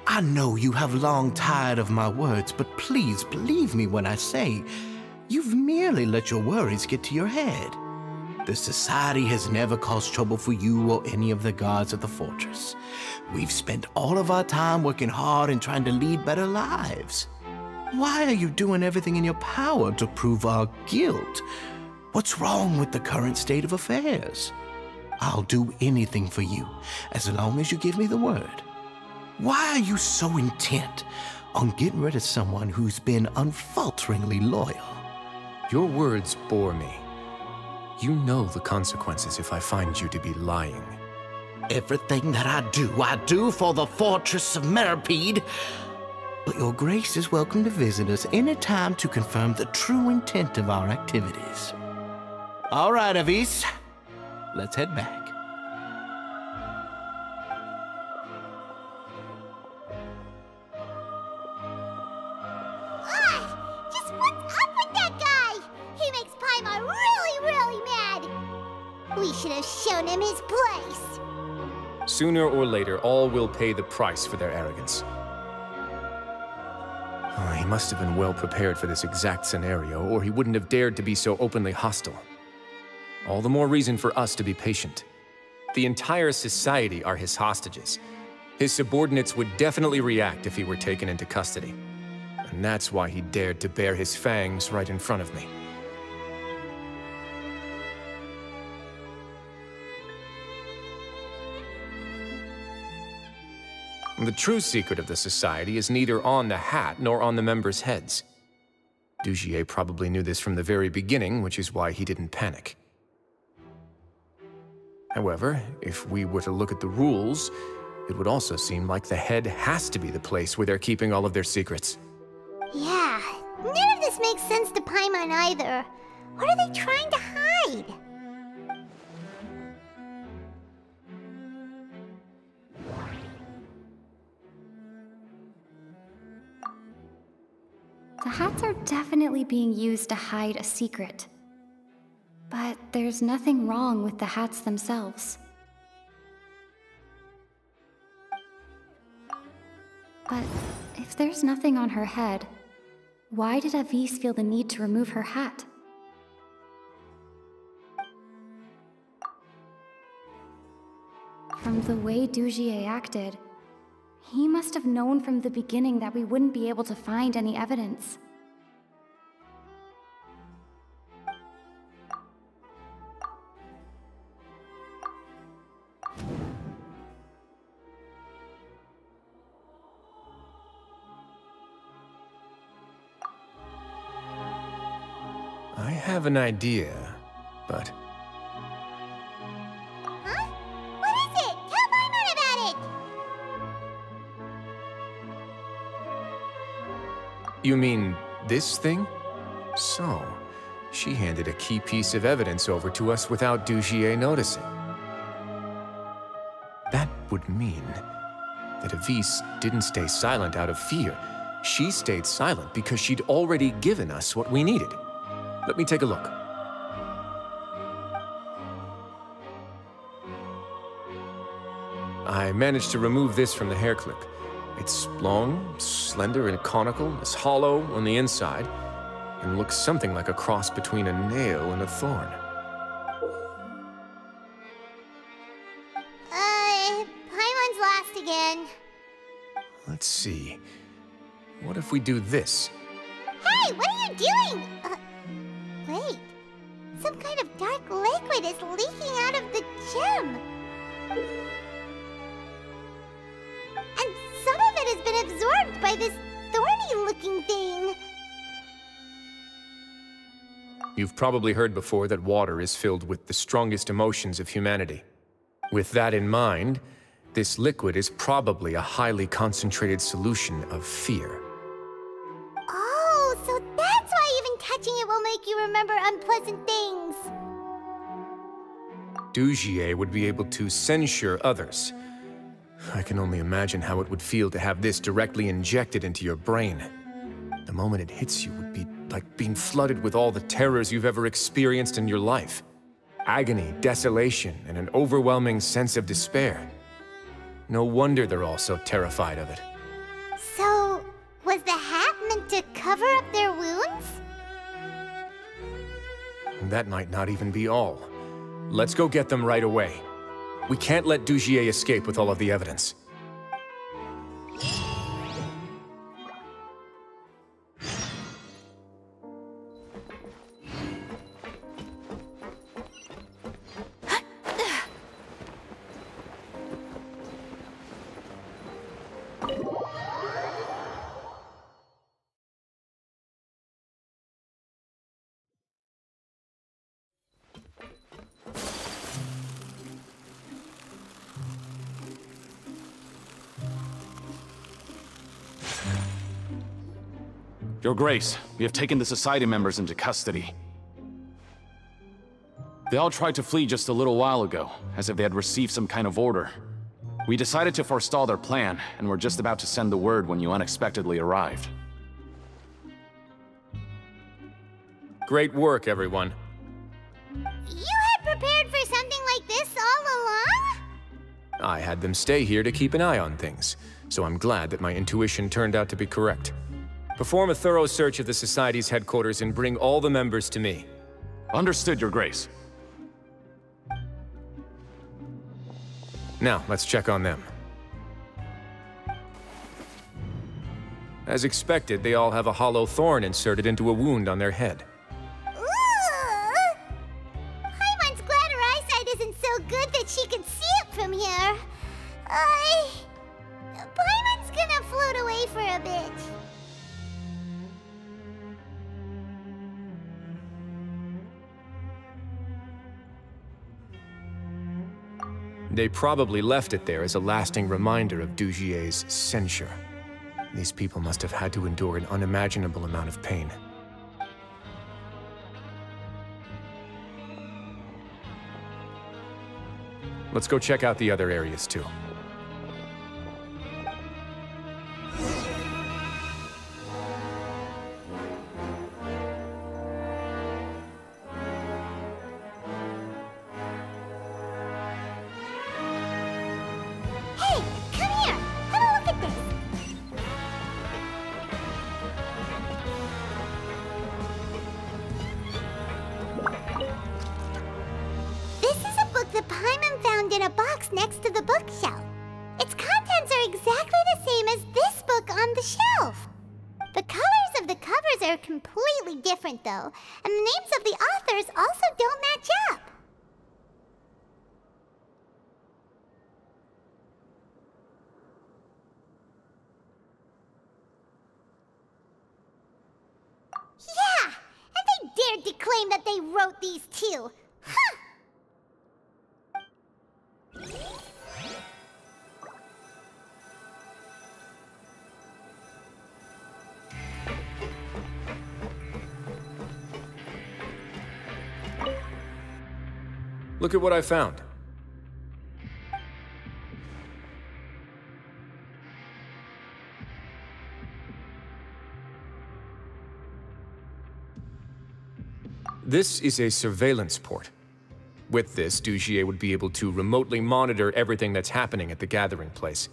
I know you have long tired of my words, but please believe me when I say you've merely let your worries get to your head. The Society has never caused trouble for you or any of the guards of the fortress. We've spent all of our time working hard and trying to lead better lives. Why are you doing everything in your power to prove our guilt? What's wrong with the current state of affairs? I'll do anything for you, as long as you give me the word. Why are you so intent on getting rid of someone who's been unfalteringly loyal? Your words bore me. You know the consequences if I find you to be lying. Everything that I do for the Fortress of Meripede. But Your Grace is welcome to visit us any time to confirm the true intent of our activities. All right, Avis. Let's head back. Just what's up with that guy? He makes Paimon really, really mad. We should have shown him his place. Sooner or later, all will pay the price for their arrogance. Oh, he must have been well prepared for this exact scenario, or he wouldn't have dared to be so openly hostile. All the more reason for us to be patient. The entire society are his hostages. His subordinates would definitely react if he were taken into custody. And that's why he dared to bare his fangs right in front of me. The true secret of the society is neither on the hat nor on the members' heads. Dugier probably knew this from the very beginning, which is why he didn't panic. However, if we were to look at the rules, it would also seem like the head has to be the place where they're keeping all of their secrets. Yeah, none of this makes sense to Paimon either. What are they trying to hide? The hats are definitely being used to hide a secret. But there's nothing wrong with the hats themselves. But if there's nothing on her head, why did Avis feel the need to remove her hat? From the way Dugier acted, he must have known from the beginning that we wouldn't be able to find any evidence. I have an idea, but... Huh? What is it? Tell Paimon about it! You mean this thing? So, she handed a key piece of evidence over to us without Dugier noticing. That would mean that Avis didn't stay silent out of fear. She stayed silent because she'd already given us what we needed. Let me take a look. I managed to remove this from the hair clip. It's long, slender, and conical, is hollow on the inside, and looks something like a cross between a nail and a thorn. Paimon's lost again. Let's see. What if we do this? Hey, what are you doing? Wait. Some kind of dark liquid is leaking out of the gem. And some of it has been absorbed by this thorny-looking thing. You've probably heard before that water is filled with the strongest emotions of humanity. With that in mind, this liquid is probably a highly concentrated solution of fear. Oh, so that's why even touching it will make you remember unpleasant things. Dugier would be able to censure others. I can only imagine how it would feel to have this directly injected into your brain. The moment it hits you would be like being flooded with all the terrors you've ever experienced in your life. Agony, desolation, and an overwhelming sense of despair. No wonder they're all so terrified of it. So, was the hat meant to cover up their wounds? That might not even be all. Let's go get them right away. We can't let Dugier escape with all of the evidence. Your Grace, we have taken the Society members into custody. They all tried to flee just a little while ago, as if they had received some kind of order. We decided to forestall their plan, and were just about to send the word when you unexpectedly arrived. Great work, everyone. You had prepared for something like this all along? I had them stay here to keep an eye on things, so I'm glad that my intuition turned out to be correct. Perform a thorough search of the Society's headquarters and bring all the members to me. Understood, Your Grace. Now, let's check on them. As expected, they all have a hollow thorn inserted into a wound on their head. Ooh! Paimon's glad her eyesight isn't so good that she can see it from here. Paimon's gonna float away for a bit. They probably left it there as a lasting reminder of Dugier's censure. These people must have had to endure an unimaginable amount of pain. Let's go check out the other areas too. found in a box next to the bookshelf. Its contents are exactly the same as this book on the shelf. The colors of the covers are completely different, though, and the names of the authors also don't match up. Yeah! And they dared to claim that they wrote these too. Huh! Look at what I found. This is a surveillance port. With this, Dugier would be able to remotely monitor everything that's happening at the gathering place.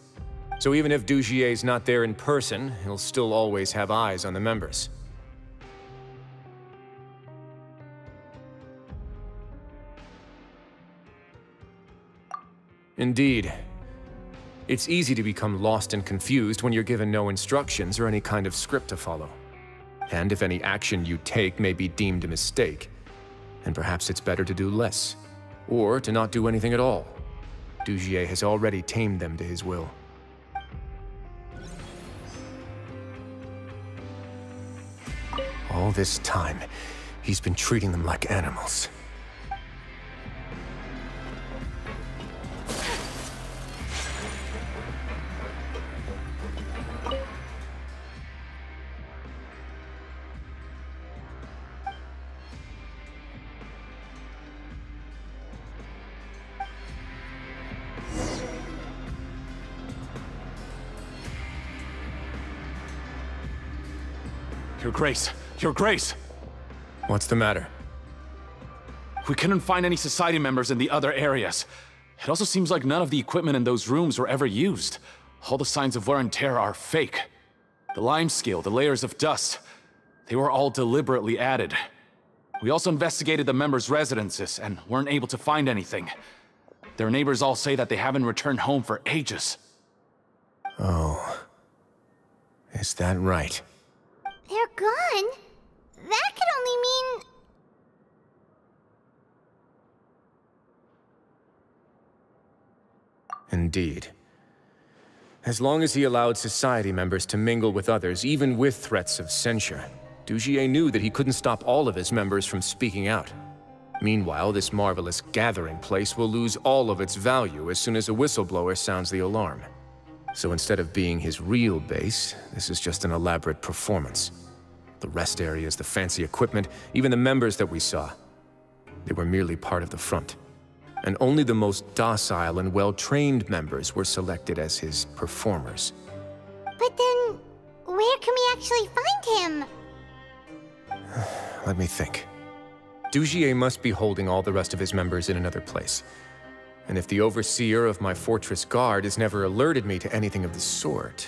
So even if Dugier's not there in person, he'll still always have eyes on the members. Indeed. It's easy to become lost and confused when you're given no instructions or any kind of script to follow. And if any action you take may be deemed a mistake, then perhaps it's better to do less, or to not do anything at all. Dugier has already tamed them to his will. All this time, he's been treating them like animals. Your Grace! Your Grace! What's the matter? We couldn't find any Society members in the other areas. It also seems like none of the equipment in those rooms were ever used. All the signs of wear and tear are fake. The lime scale, the layers of dust, they were all deliberately added. We also investigated the members' residences and weren't able to find anything. Their neighbors all say that they haven't returned home for ages. Oh. Is that right? They're gone? That could only mean... Indeed. As long as he allowed Society members to mingle with others, even with threats of censure, Dugier knew that he couldn't stop all of his members from speaking out. Meanwhile, this marvelous gathering place will lose all of its value as soon as a whistleblower sounds the alarm. So instead of being his real base, this is just an elaborate performance. The rest areas, the fancy equipment, even the members that we saw, they were merely part of the front. And only the most docile and well-trained members were selected as his performers. But then, where can we actually find him? Let me think. Dugier must be holding all the rest of his members in another place. And if the overseer of my fortress guard has never alerted me to anything of the sort,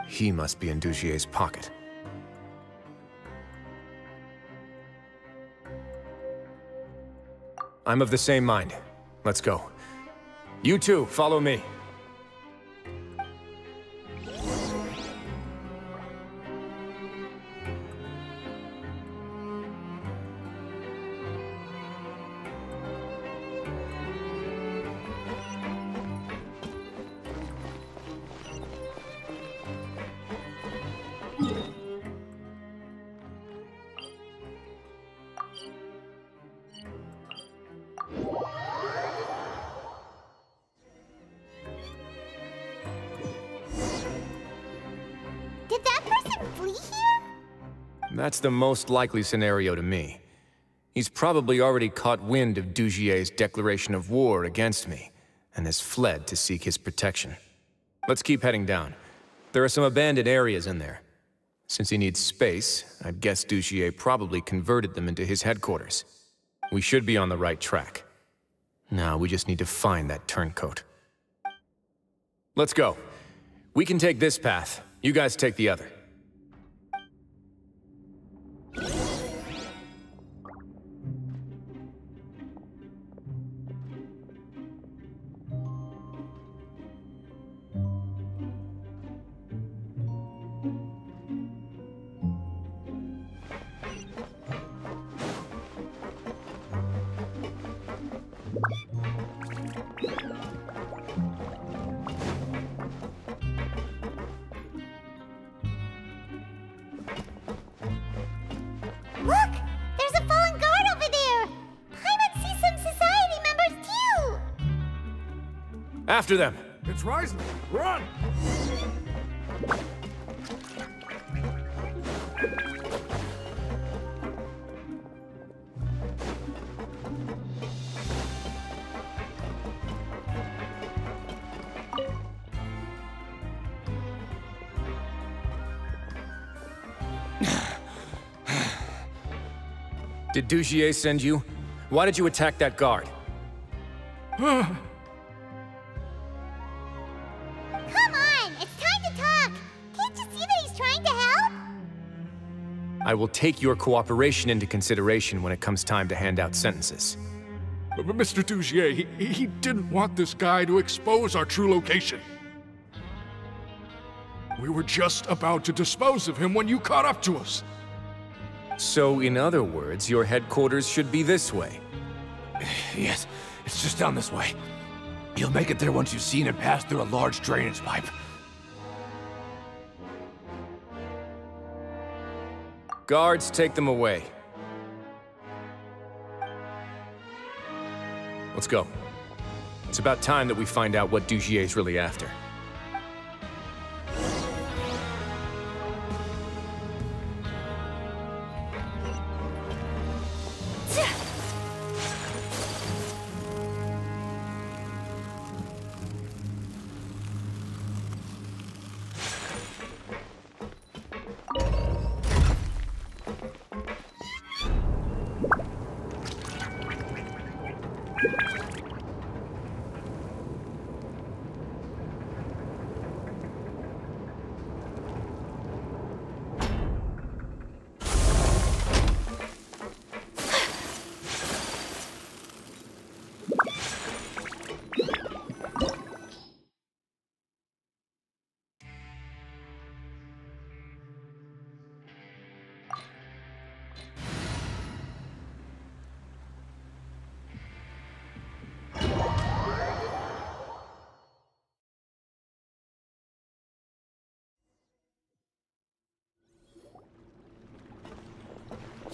he must be in Dugier's pocket. I'm of the same mind. Let's go. You two, follow me. Did that person flee here? That's the most likely scenario to me. He's probably already caught wind of Dugier's declaration of war against me, and has fled to seek his protection. Let's keep heading down. There are some abandoned areas in there. Since he needs space, I'd guess Dugier probably converted them into his headquarters. We should be on the right track. Now we just need to find that turncoat. Let's go. We can take this path. You guys take the other. After them! It's Wriothesley! Run! Did Dugier send you? Why did you attack that guard? Come on! It's time to talk! Can't you see that he's trying to help? I will take your cooperation into consideration when it comes time to hand out sentences. But Mr. Dugier, he didn't want this guy to expose our true location. We were just about to dispose of him when you caught up to us. So, in other words, your headquarters should be this way. Yes, it's just down this way. You'll make it there once you've seen it pass through a large drainage pipe. Guards, take them away. Let's go. It's about time that we find out what Dugier's really after.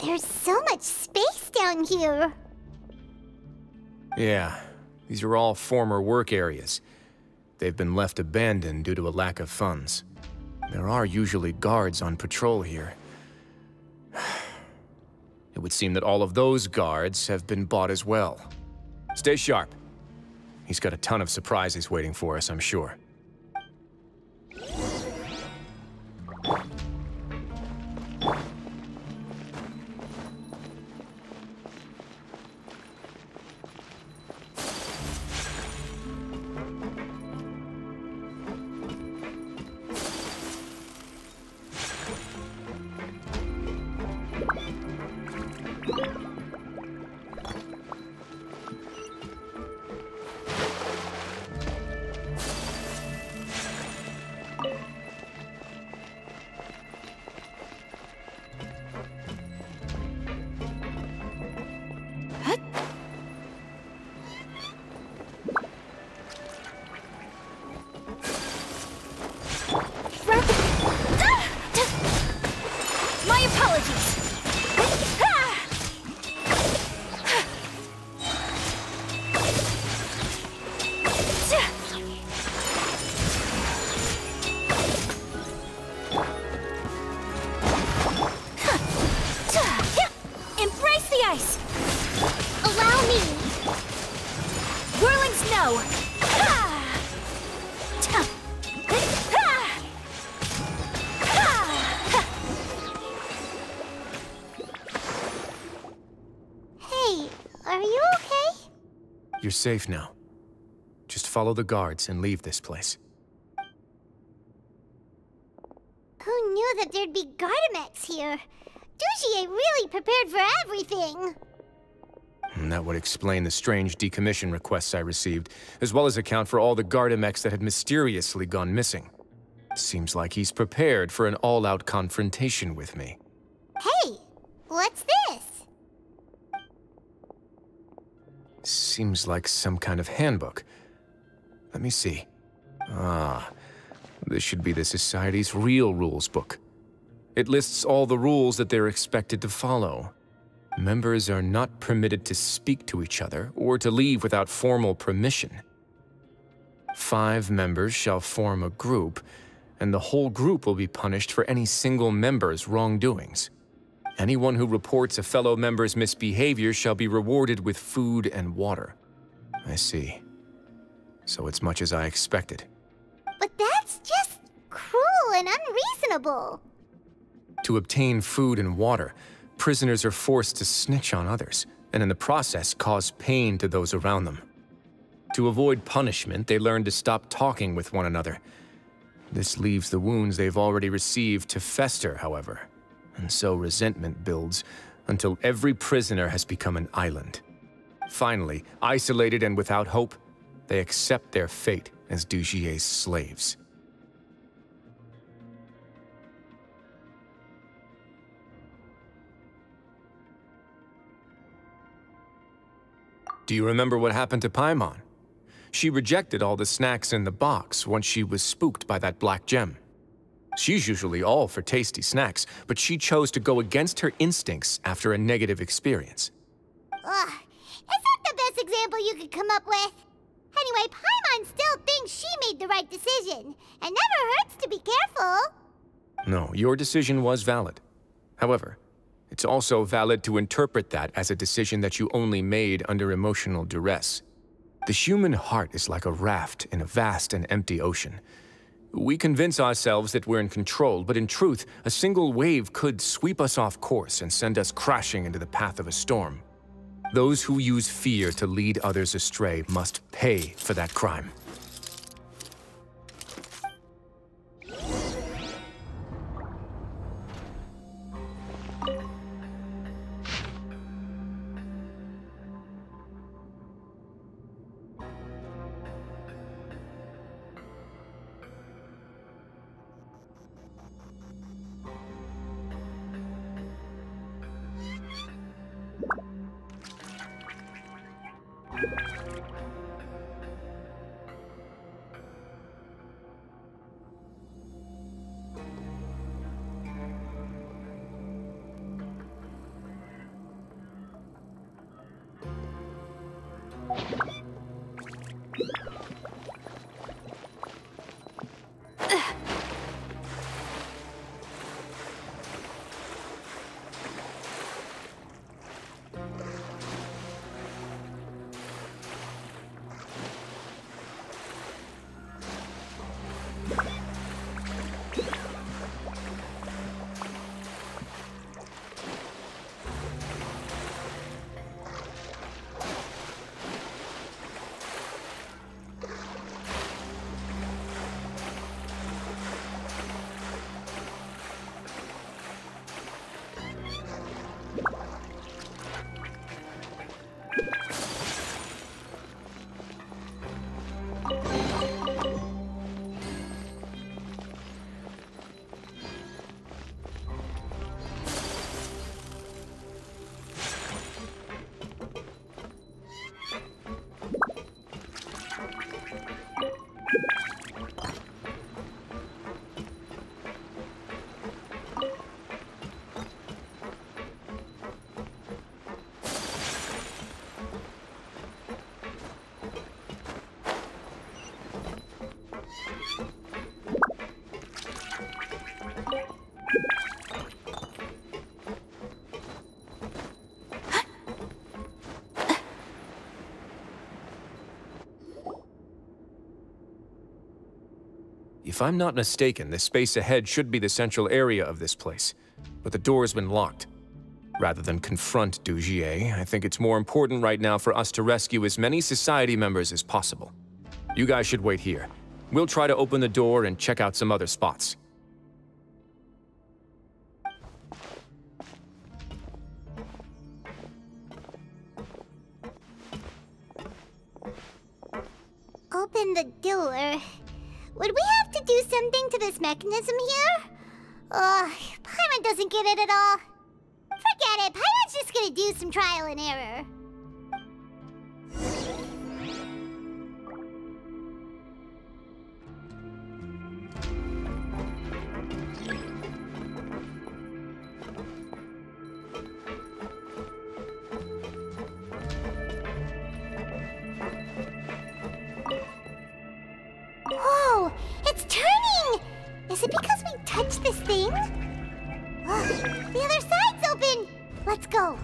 There's so much space down here. Yeah, these are all former work areas. They've been left abandoned due to a lack of funds. There are usually guards on patrol here. It would seem that all of those guards have been bought as well. Stay sharp. He's got a ton of surprises waiting for us, I'm sure. You're safe now. Just follow the guards and leave this place. Who knew that there'd be Gardamex here? Dugier really prepared for everything! And that would explain the strange decommission requests I received, as well as account for all the Gardamex that had mysteriously gone missing. Seems like he's prepared for an all-out confrontation with me. Hey! What's this? Seems like some kind of handbook. Let me see. Ah, this should be the Society's real rules book. It lists all the rules that they're expected to follow. Members are not permitted to speak to each other or to leave without formal permission. 5 members shall form a group, and the whole group will be punished for any single member's wrongdoings. Anyone who reports a fellow member's misbehavior shall be rewarded with food and water. I see. So it's much as I expected. But that's just cruel and unreasonable. To obtain food and water, prisoners are forced to snitch on others, and in the process cause pain to those around them. To avoid punishment, they learn to stop talking with one another. This leaves the wounds they've already received to fester, however, and so resentment builds until every prisoner has become an island. Finally, isolated and without hope, they accept their fate as Dugier's slaves. Do you remember what happened to Paimon? She rejected all the snacks in the box once she was spooked by that black gem. She's usually all for tasty snacks, but she chose to go against her instincts after a negative experience. Ugh, is that the best example you could come up with? Anyway, Paimon still thinks she made the right decision, and never hurts to be careful. No, your decision was valid. However, it's also valid to interpret that as a decision that you only made under emotional duress. The human heart is like a raft in a vast and empty ocean. We convince ourselves that we're in control, but in truth, a single wave could sweep us off course and send us crashing into the path of a storm. Those who use fear to lead others astray must pay for that crime. If I'm not mistaken, the space ahead should be the central area of this place, but the door's been locked. Rather than confront Dugier, I think it's more important right now for us to rescue as many society members as possible. You guys should wait here. We'll try to open the door and check out some other spots. Open the door. Would we have to do something to this mechanism here? Paimon doesn't get it at all. Forget it, Paimon's just gonna do some trial and error. thing. The other side's open! Let's go.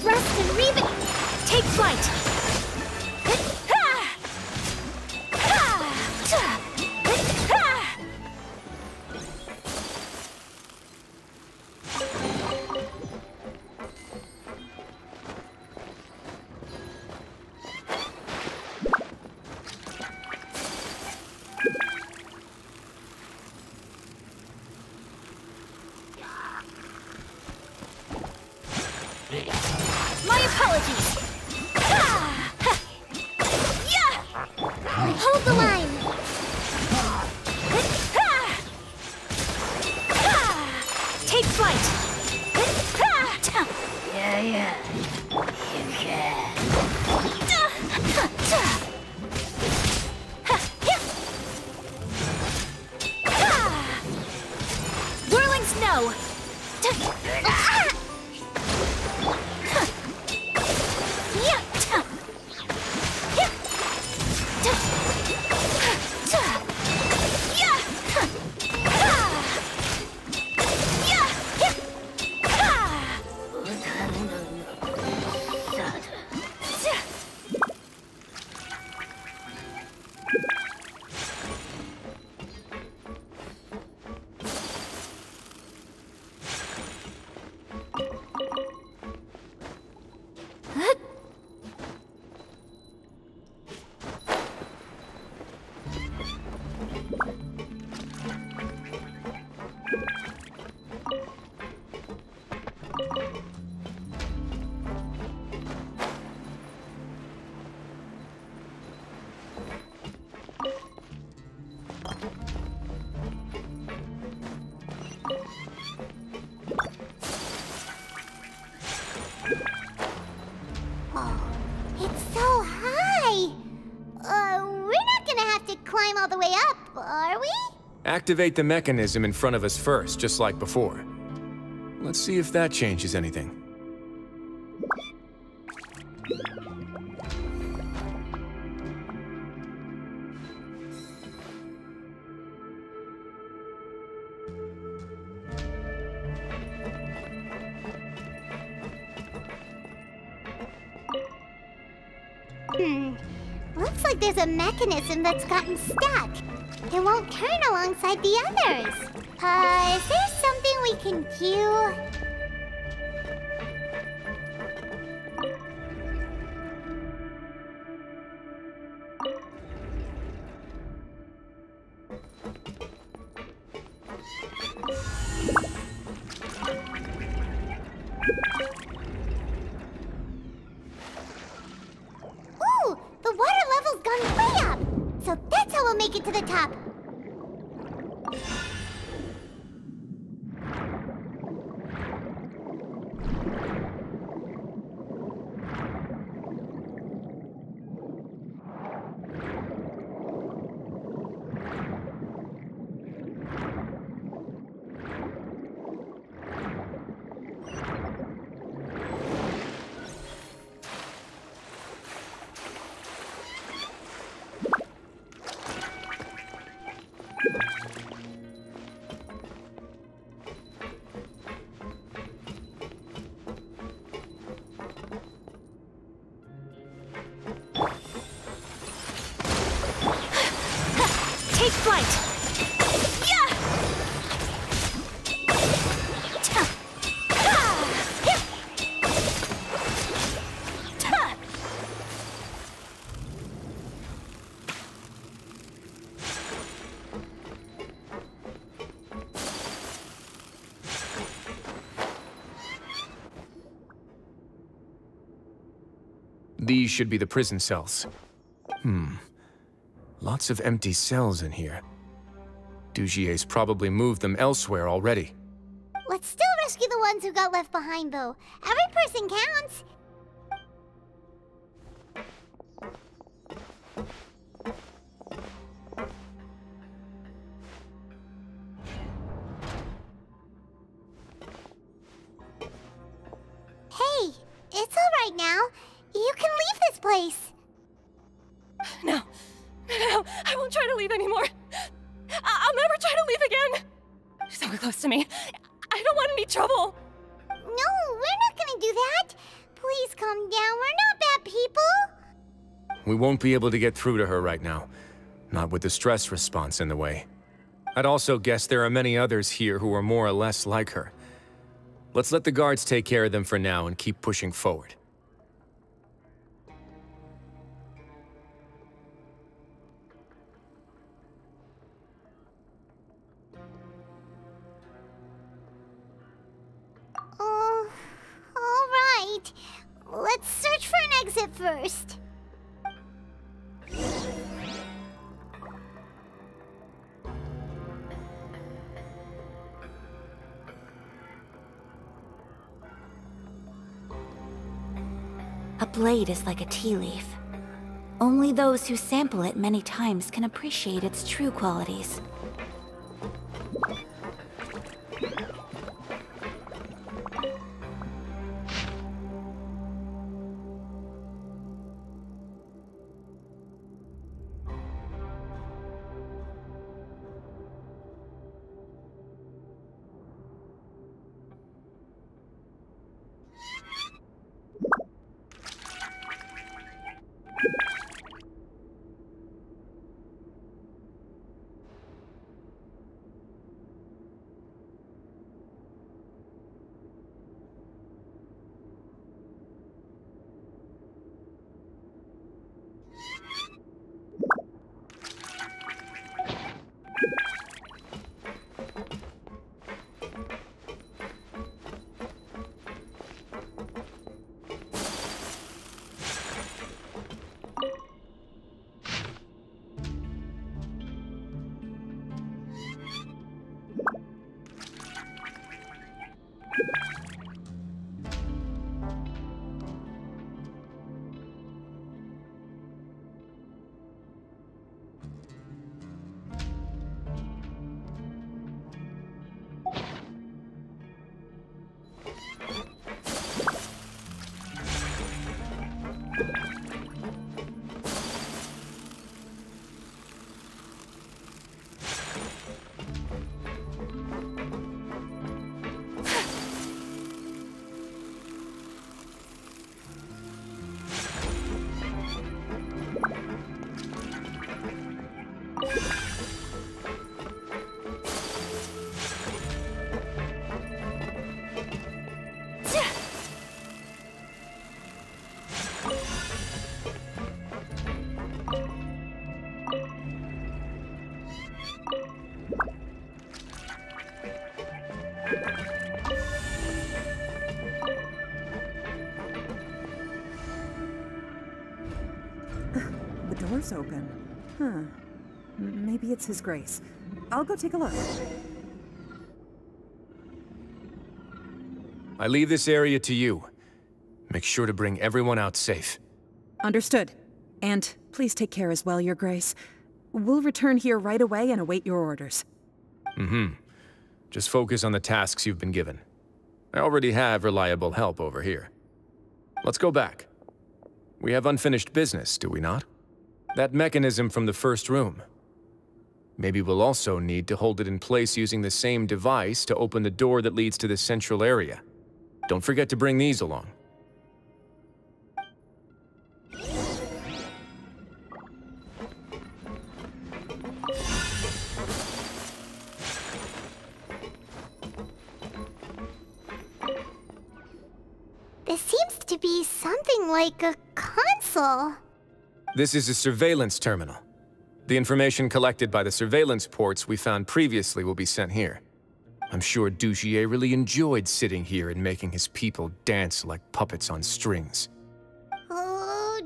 Thrust and Reborn! Take flight! My apologies! Hold the line! Take flight! Yeah. You can. Whirling snow! It's so high! We're not gonna have to climb all the way up, are we? Activate the mechanism in front of us first, just like before. Let's see if that changes anything. Looks like there's a mechanism that's gotten stuck. It won't turn alongside the others. Is there something we can do? Ooh, the water level's gone way up. So that's how we'll make it to the top. These should be the prison cells. Lots of empty cells in here. Dugier's probably moved them elsewhere already. Let's still rescue the ones who got left behind, though. Every person counts. Hey, it's all right now. You can leave this place. No, I won't try to leave anymore. I'll never try to leave again. So close to me. I don't want any trouble. No, we're not gonna do that. Please calm down. We're not bad people. We won't be able to get through to her right now. Not with the stress response in the way. I'd also guess there are many others here who are more or less like her. Let's let the guards take care of them for now and keep pushing forward. All right. Let's search for an exit first. A blade is like a tea leaf. Only those who sample it many times can appreciate its true qualities. The door's open. Huh. Maybe it's His Grace. I'll go take a look. I leave this area to you. Make sure to bring everyone out safe. Understood. And please take care as well, Your Grace. We'll return here right away and await your orders. Just focus on the tasks you've been given. I already have reliable help over here. Let's go back. We have unfinished business, do we not? That mechanism from the first room. Maybe we'll also need to hold it in place using the same device to open the door that leads to the central area. Don't forget to bring these along. This seems to be something like a console. This is a surveillance terminal. The information collected by the surveillance ports we found previously will be sent here. I'm sure Dugier really enjoyed sitting here and making his people dance like puppets on strings. Oh,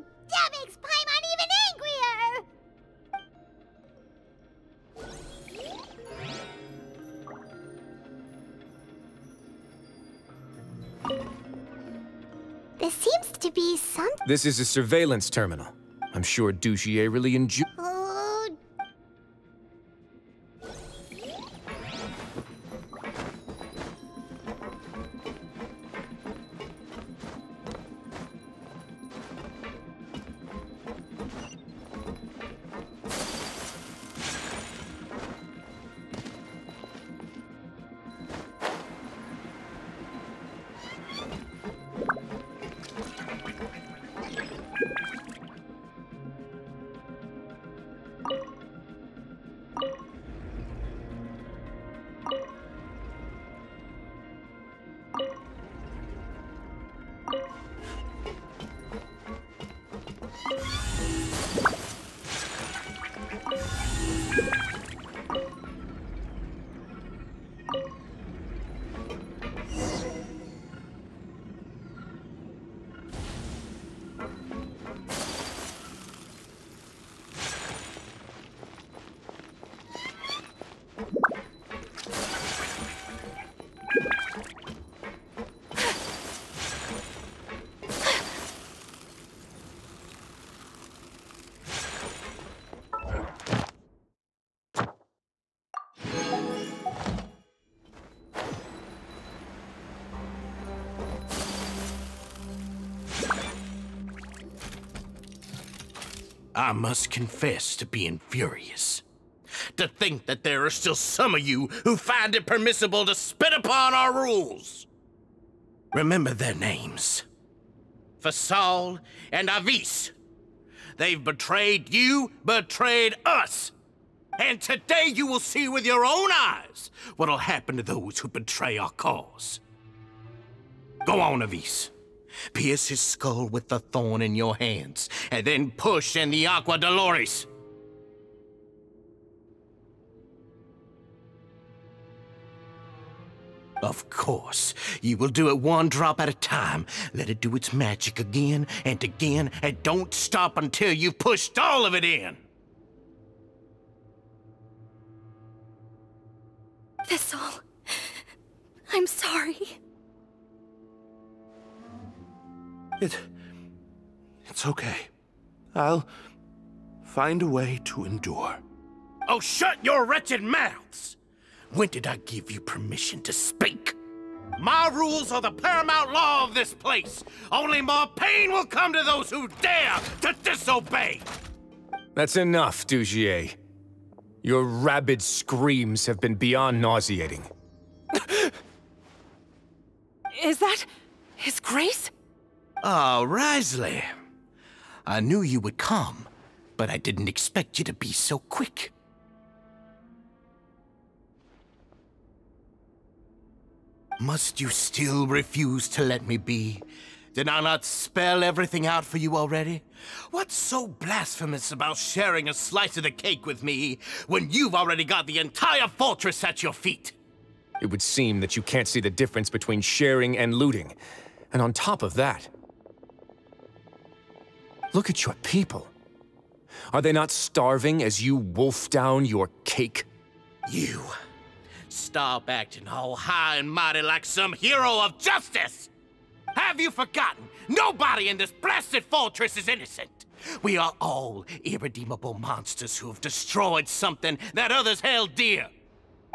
This seems to be some... This is a surveillance terminal. I'm sure Dugier really enjoy... I must confess to being furious. To think that there are still some of you who find it permissible to spit upon our rules. Remember their names. Fasal and Avis. They've betrayed you, betrayed us. And today you will see with your own eyes what'll happen to those who betray our cause. Go on, Avis. Pierce his skull with the thorn in your hands, and then push in the Aqua Dolores. Of course, you will do it one drop at a time. Let it do its magic again, and don't stop until you've pushed all of it in. Thistle, I'm sorry. It's okay. I'll find a way to endure. Oh, shut your wretched mouths! When did I give you permission to speak? My rules are the paramount law of this place. Only more pain will come to those who dare to disobey. That's enough, Dugier. Your rabid screams have been beyond nauseating. Is that His Grace? Oh, Wriothesley. I knew you would come, but I didn't expect you to be so quick. Must you still refuse to let me be? Did I not spell everything out for you already? What's so blasphemous about sharing a slice of the cake with me when you've already got the entire fortress at your feet? It would seem that you can't see the difference between sharing and looting. And on top of that, look at your people. Are they not starving as you wolf down your cake? You stop acting all high and mighty like some hero of justice! Have you forgotten? Nobody in this blasted fortress is innocent. We are all irredeemable monsters who have destroyed something that others held dear.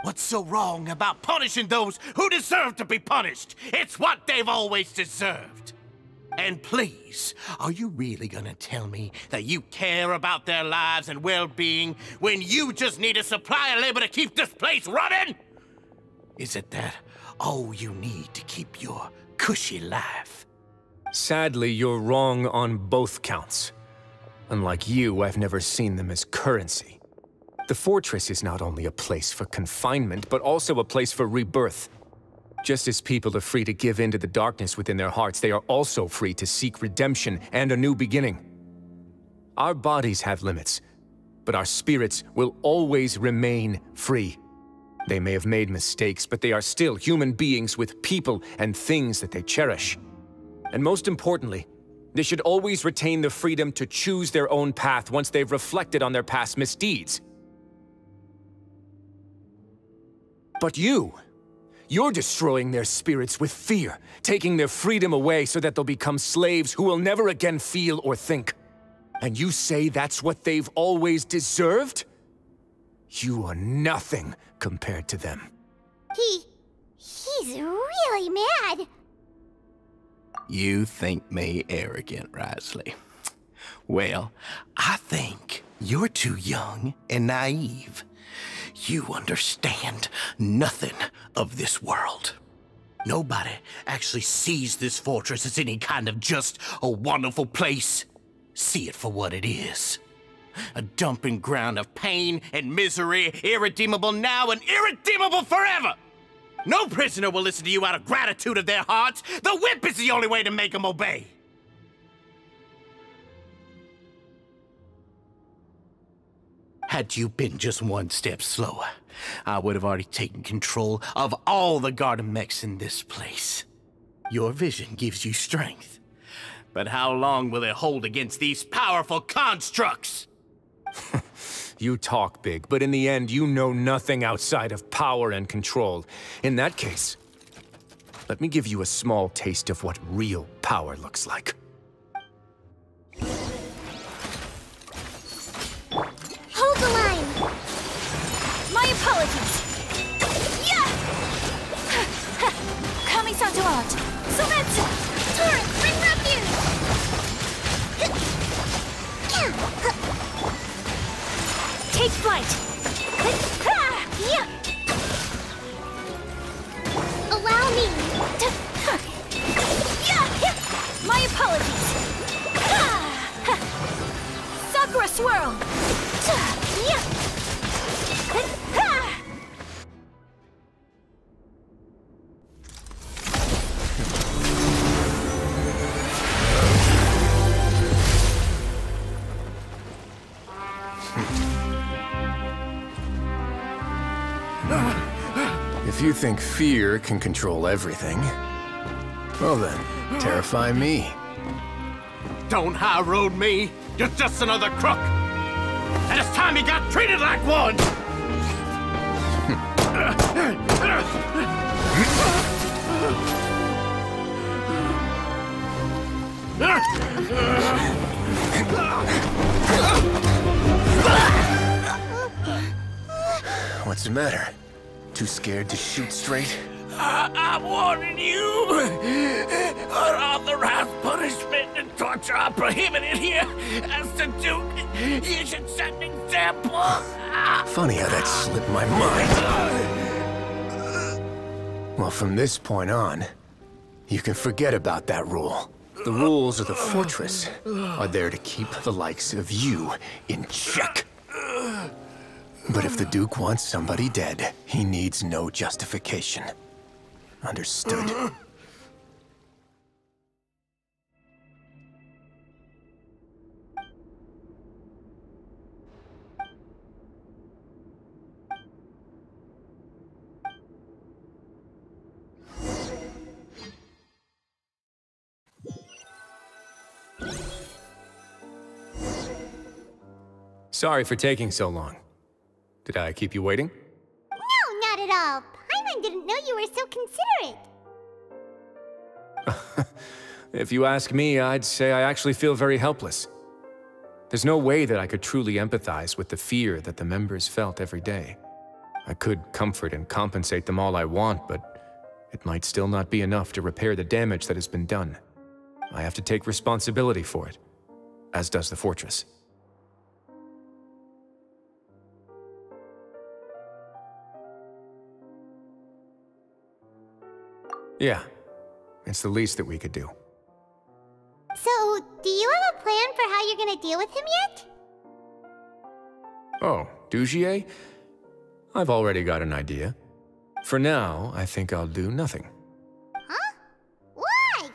What's so wrong about punishing those who deserve to be punished? It's what they've always deserved. And please, are you really gonna tell me that you care about their lives and well-being when you just need a supply of labor to keep this place running? Is it that all you need to keep your cushy life? Sadly, you're wrong on both counts. Unlike you, I've never seen them as currency. The fortress is not only a place for confinement, but also a place for rebirth. Just as people are free to give in to the darkness within their hearts, they are also free to seek redemption and a new beginning. Our bodies have limits, but our spirits will always remain free. They may have made mistakes, but they are still human beings with people and things that they cherish. And most importantly, they should always retain the freedom to choose their own path once they've reflected on their past misdeeds. But you You're destroying their spirits with fear, taking their freedom away so that they'll become slaves who will never again feel or think. And you say that's what they've always deserved? You are nothing compared to them. He's really mad. You think me arrogant, Wriothesley? Well, I think you're too young and naive. You understand nothing of this world. Nobody actually sees this fortress as any kind of just a wonderful place. See it for what it is. A dumping ground of pain and misery, irredeemable now and irredeemable forever! No prisoner will listen to you out of gratitude of their hearts. The whip is the only way to make them obey. Had you been just one step slower, I would have already taken control of all the garden mechs in this place. Your vision gives you strength. But how long will it hold against these powerful constructs? You talk big, but in the end, you know nothing outside of power and control. In that case, let me give you a small taste of what real power looks like. Hold the line! My apologies! Yeah! Kami-sato out! Sometsu! Turret, bring refuge! Take flight! Allow me! My apologies! Sakura swirl! If you think fear can control everything, well then, terrify me. Don't high road me. You're just another crook. And it's time you got treated like one. What's the matter? Too scared to shoot straight? I'm warning you! Unauthorized punishment and torture are prohibited here. As the Duke, you should set an example. Funny how that slipped my mind. Well, from this point on, you can forget about that rule. The rules of the fortress are there to keep the likes of you in check. But if the Duke wants somebody dead, he needs no justification. Understood? Sorry for taking so long. Did I keep you waiting? No, not at all. Paimon didn't know you were so considerate. If you ask me, I'd say I actually feel very helpless. There's no way that I could truly empathize with the fear that the members felt every day. I could comfort and compensate them all I want, but it might still not be enough to repair the damage that has been done. I have to take responsibility for it, as does the fortress. Yeah, it's the least that we could do. So, do you have a plan for how you're gonna deal with him yet? Oh, Dugier? I've already got an idea. For now, I think I'll do nothing. Huh? Why?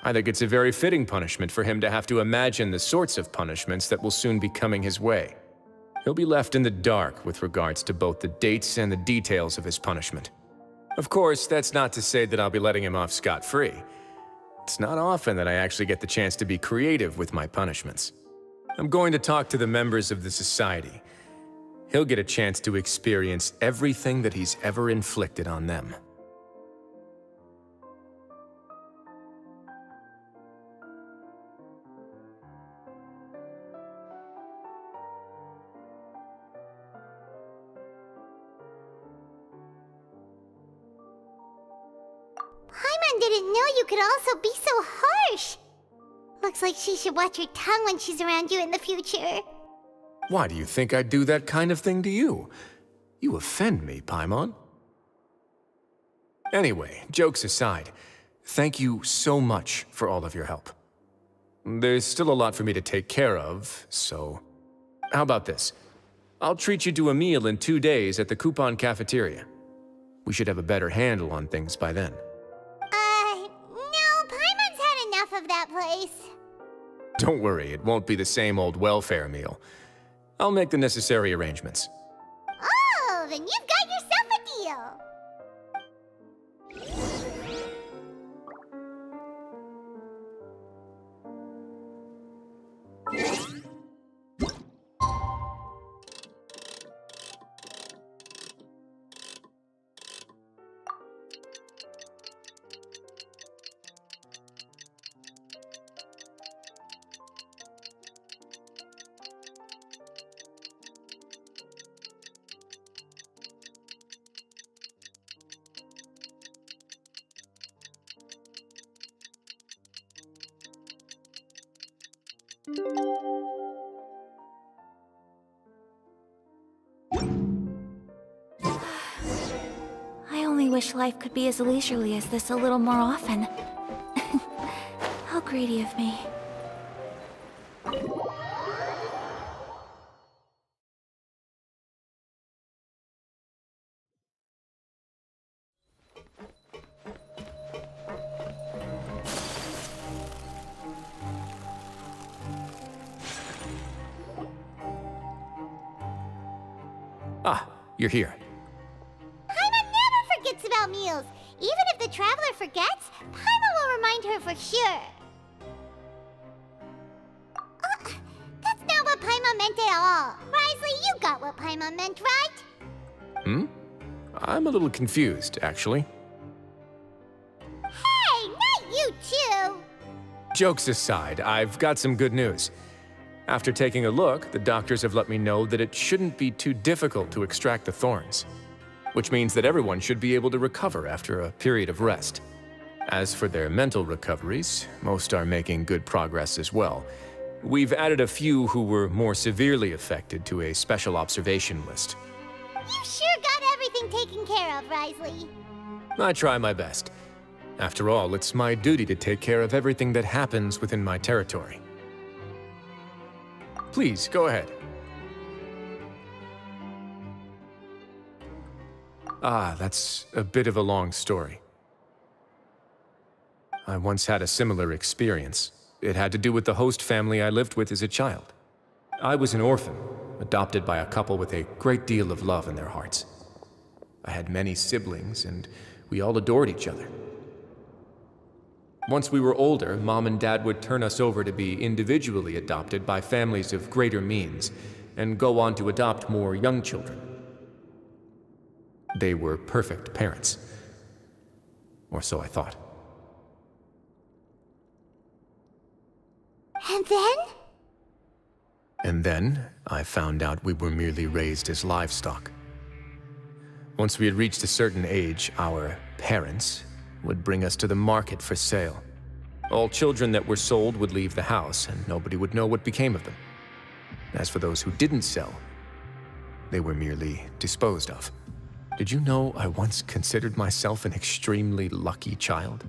I think it's a very fitting punishment for him to have to imagine the sorts of punishments that will soon be coming his way. He'll be left in the dark with regards to both the dates and the details of his punishment. Of course, that's not to say that I'll be letting him off scot-free. It's not often that I actually get the chance to be creative with my punishments. I'm going to talk to the members of the society. he'll get a chance to experience everything that he's ever inflicted on them. Paimon didn't know you could also be so harsh. Looks like she should watch her tongue when she's around you in the future. Why do you think I'd do that kind of thing to you? You offend me, Paimon. Anyway, jokes aside, thank you so much for all of your help. There's still a lot for me to take care of, so... How about this? I'll treat you to a meal in 2 days at the Coupon Cafeteria. We should have a better handle on things by then. No, Paimon's had enough of that place. Don't worry, it won't be the same old welfare meal. I'll make the necessary arrangements. Oh, then you've got yourself a deal. I only wish life could be as leisurely as this a little more often. How greedy of me. Ah, you're here. Paimon never forgets about meals. Even if the traveler forgets, Paimon will remind her for sure. That's not what Paimon meant at all. Wriothesley, you got what Paimon meant, right? I'm a little confused, actually. Hey, not you too! Jokes aside, I've got some good news. After taking a look, the doctors have let me know that it shouldn't be too difficult to extract the thorns, which means that everyone should be able to recover after a period of rest. As for their mental recoveries, most are making good progress as well. We've added a few who were more severely affected to a special observation list. You sure got everything taken care of, Wriothesley. I try my best. After all, it's my duty to take care of everything that happens within my territory. Please, go ahead. That's a bit of a long story. I once had a similar experience. It had to do with the host family I lived with as a child. I was an orphan, adopted by a couple with a great deal of love in their hearts. I had many siblings, and we all adored each other. Once we were older, Mom and Dad would turn us over to be individually adopted by families of greater means, and go on to adopt more young children. They were perfect parents. Or so I thought. And then? And then, I found out we were merely raised as livestock. Once we had reached a certain age, our parents would bring us to the market for sale. All children that were sold would leave the house, and nobody would know what became of them. As for those who didn't sell, they were merely disposed of. Did you know I once considered myself an extremely lucky child?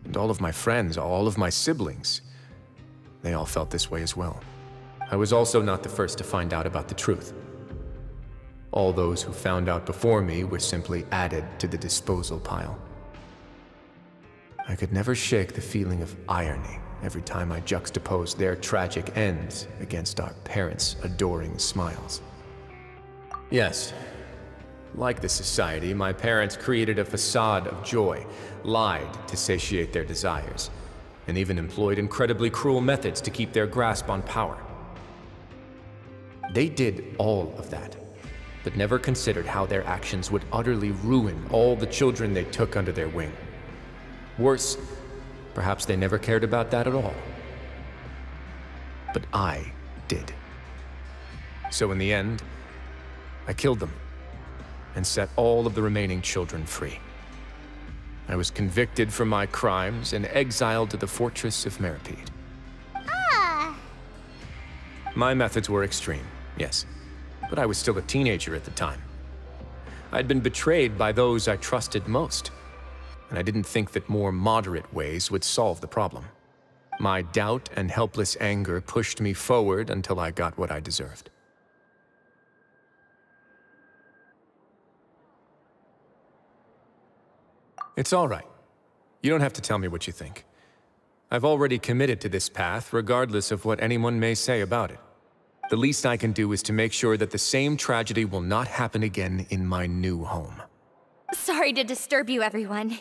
And all of my friends, all of my siblings, they all felt this way as well. I was also not the first to find out about the truth. All those who found out before me were simply added to the disposal pile. I could never shake the feeling of irony every time I juxtaposed their tragic ends against our parents' adoring smiles. Yes, like the society, my parents created a facade of joy, lied to satiate their desires, and even employed incredibly cruel methods to keep their grasp on power. They did all of that, but never considered how their actions would utterly ruin all the children they took under their wing. Worse, perhaps they never cared about that at all. But I did. So in the end, I killed them and set all of the remaining children free. I was convicted for my crimes and exiled to the fortress of Meripede. Ah! My methods were extreme, yes, but I was still a teenager at the time. I'd been betrayed by those I trusted most, and I didn't think that more moderate ways would solve the problem. My doubt and helpless anger pushed me forward until I got what I deserved. It's all right. You don't have to tell me what you think. I've already committed to this path, regardless of what anyone may say about it. The least I can do is to make sure that the same tragedy will not happen again in my new home. Sorry to disturb you, everyone.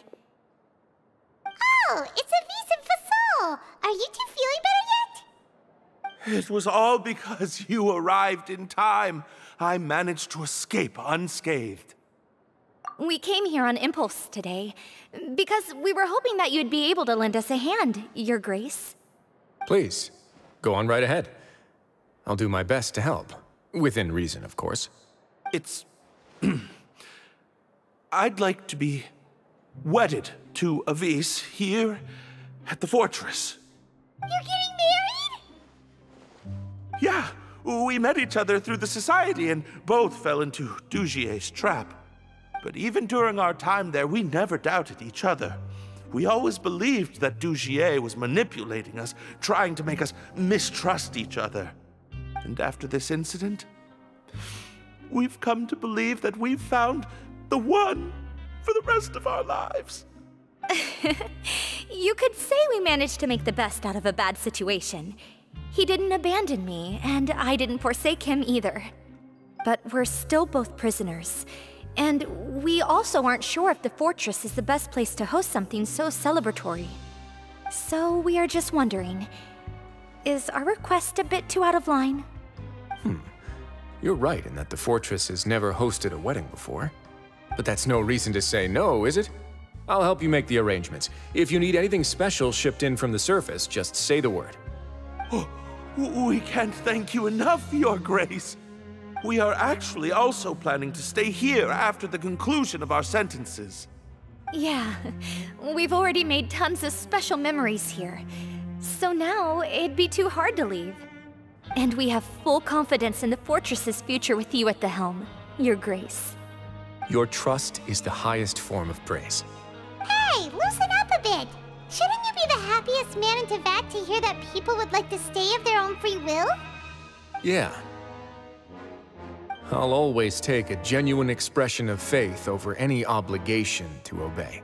Oh, it's Avis and Fasol! Are you two feeling better yet? It was all because you arrived in time. I managed to escape unscathed. We came here on impulse today, because we were hoping that you'd be able to lend us a hand, Your Grace. Please, go on right ahead. I'll do my best to help. Within reason, of course. It's... I'd like to be wedded to Avis here at the fortress. You're getting married? Yeah, we met each other through the society and both fell into Dugier's trap. But even during our time there, we never doubted each other. We always believed that Dugier was manipulating us, trying to make us mistrust each other. And after this incident, we've come to believe that we've found the one for the rest of our lives. You could say we managed to make the best out of a bad situation. He didn't abandon me, and I didn't forsake him either. But we're still both prisoners. And we also aren't sure if the fortress is the best place to host something so celebratory. So we are just wondering, is our request a bit too out of line? You're right in that the fortress has never hosted a wedding before. But that's no reason to say no, is it? I'll help you make the arrangements. If you need anything special shipped in from the surface, just say the word. Oh, we can't thank you enough, Your Grace. We are actually also planning to stay here after the conclusion of our sentences. Yeah, we've already made tons of special memories here. So now, it'd be too hard to leave. And we have full confidence in the fortress's future with you at the helm, Your Grace. Your trust is the highest form of praise. Hey, loosen up a bit! Shouldn't you be the happiest man in Teyvat to hear that people would like to stay of their own free will? Yeah. I'll always take a genuine expression of faith over any obligation to obey.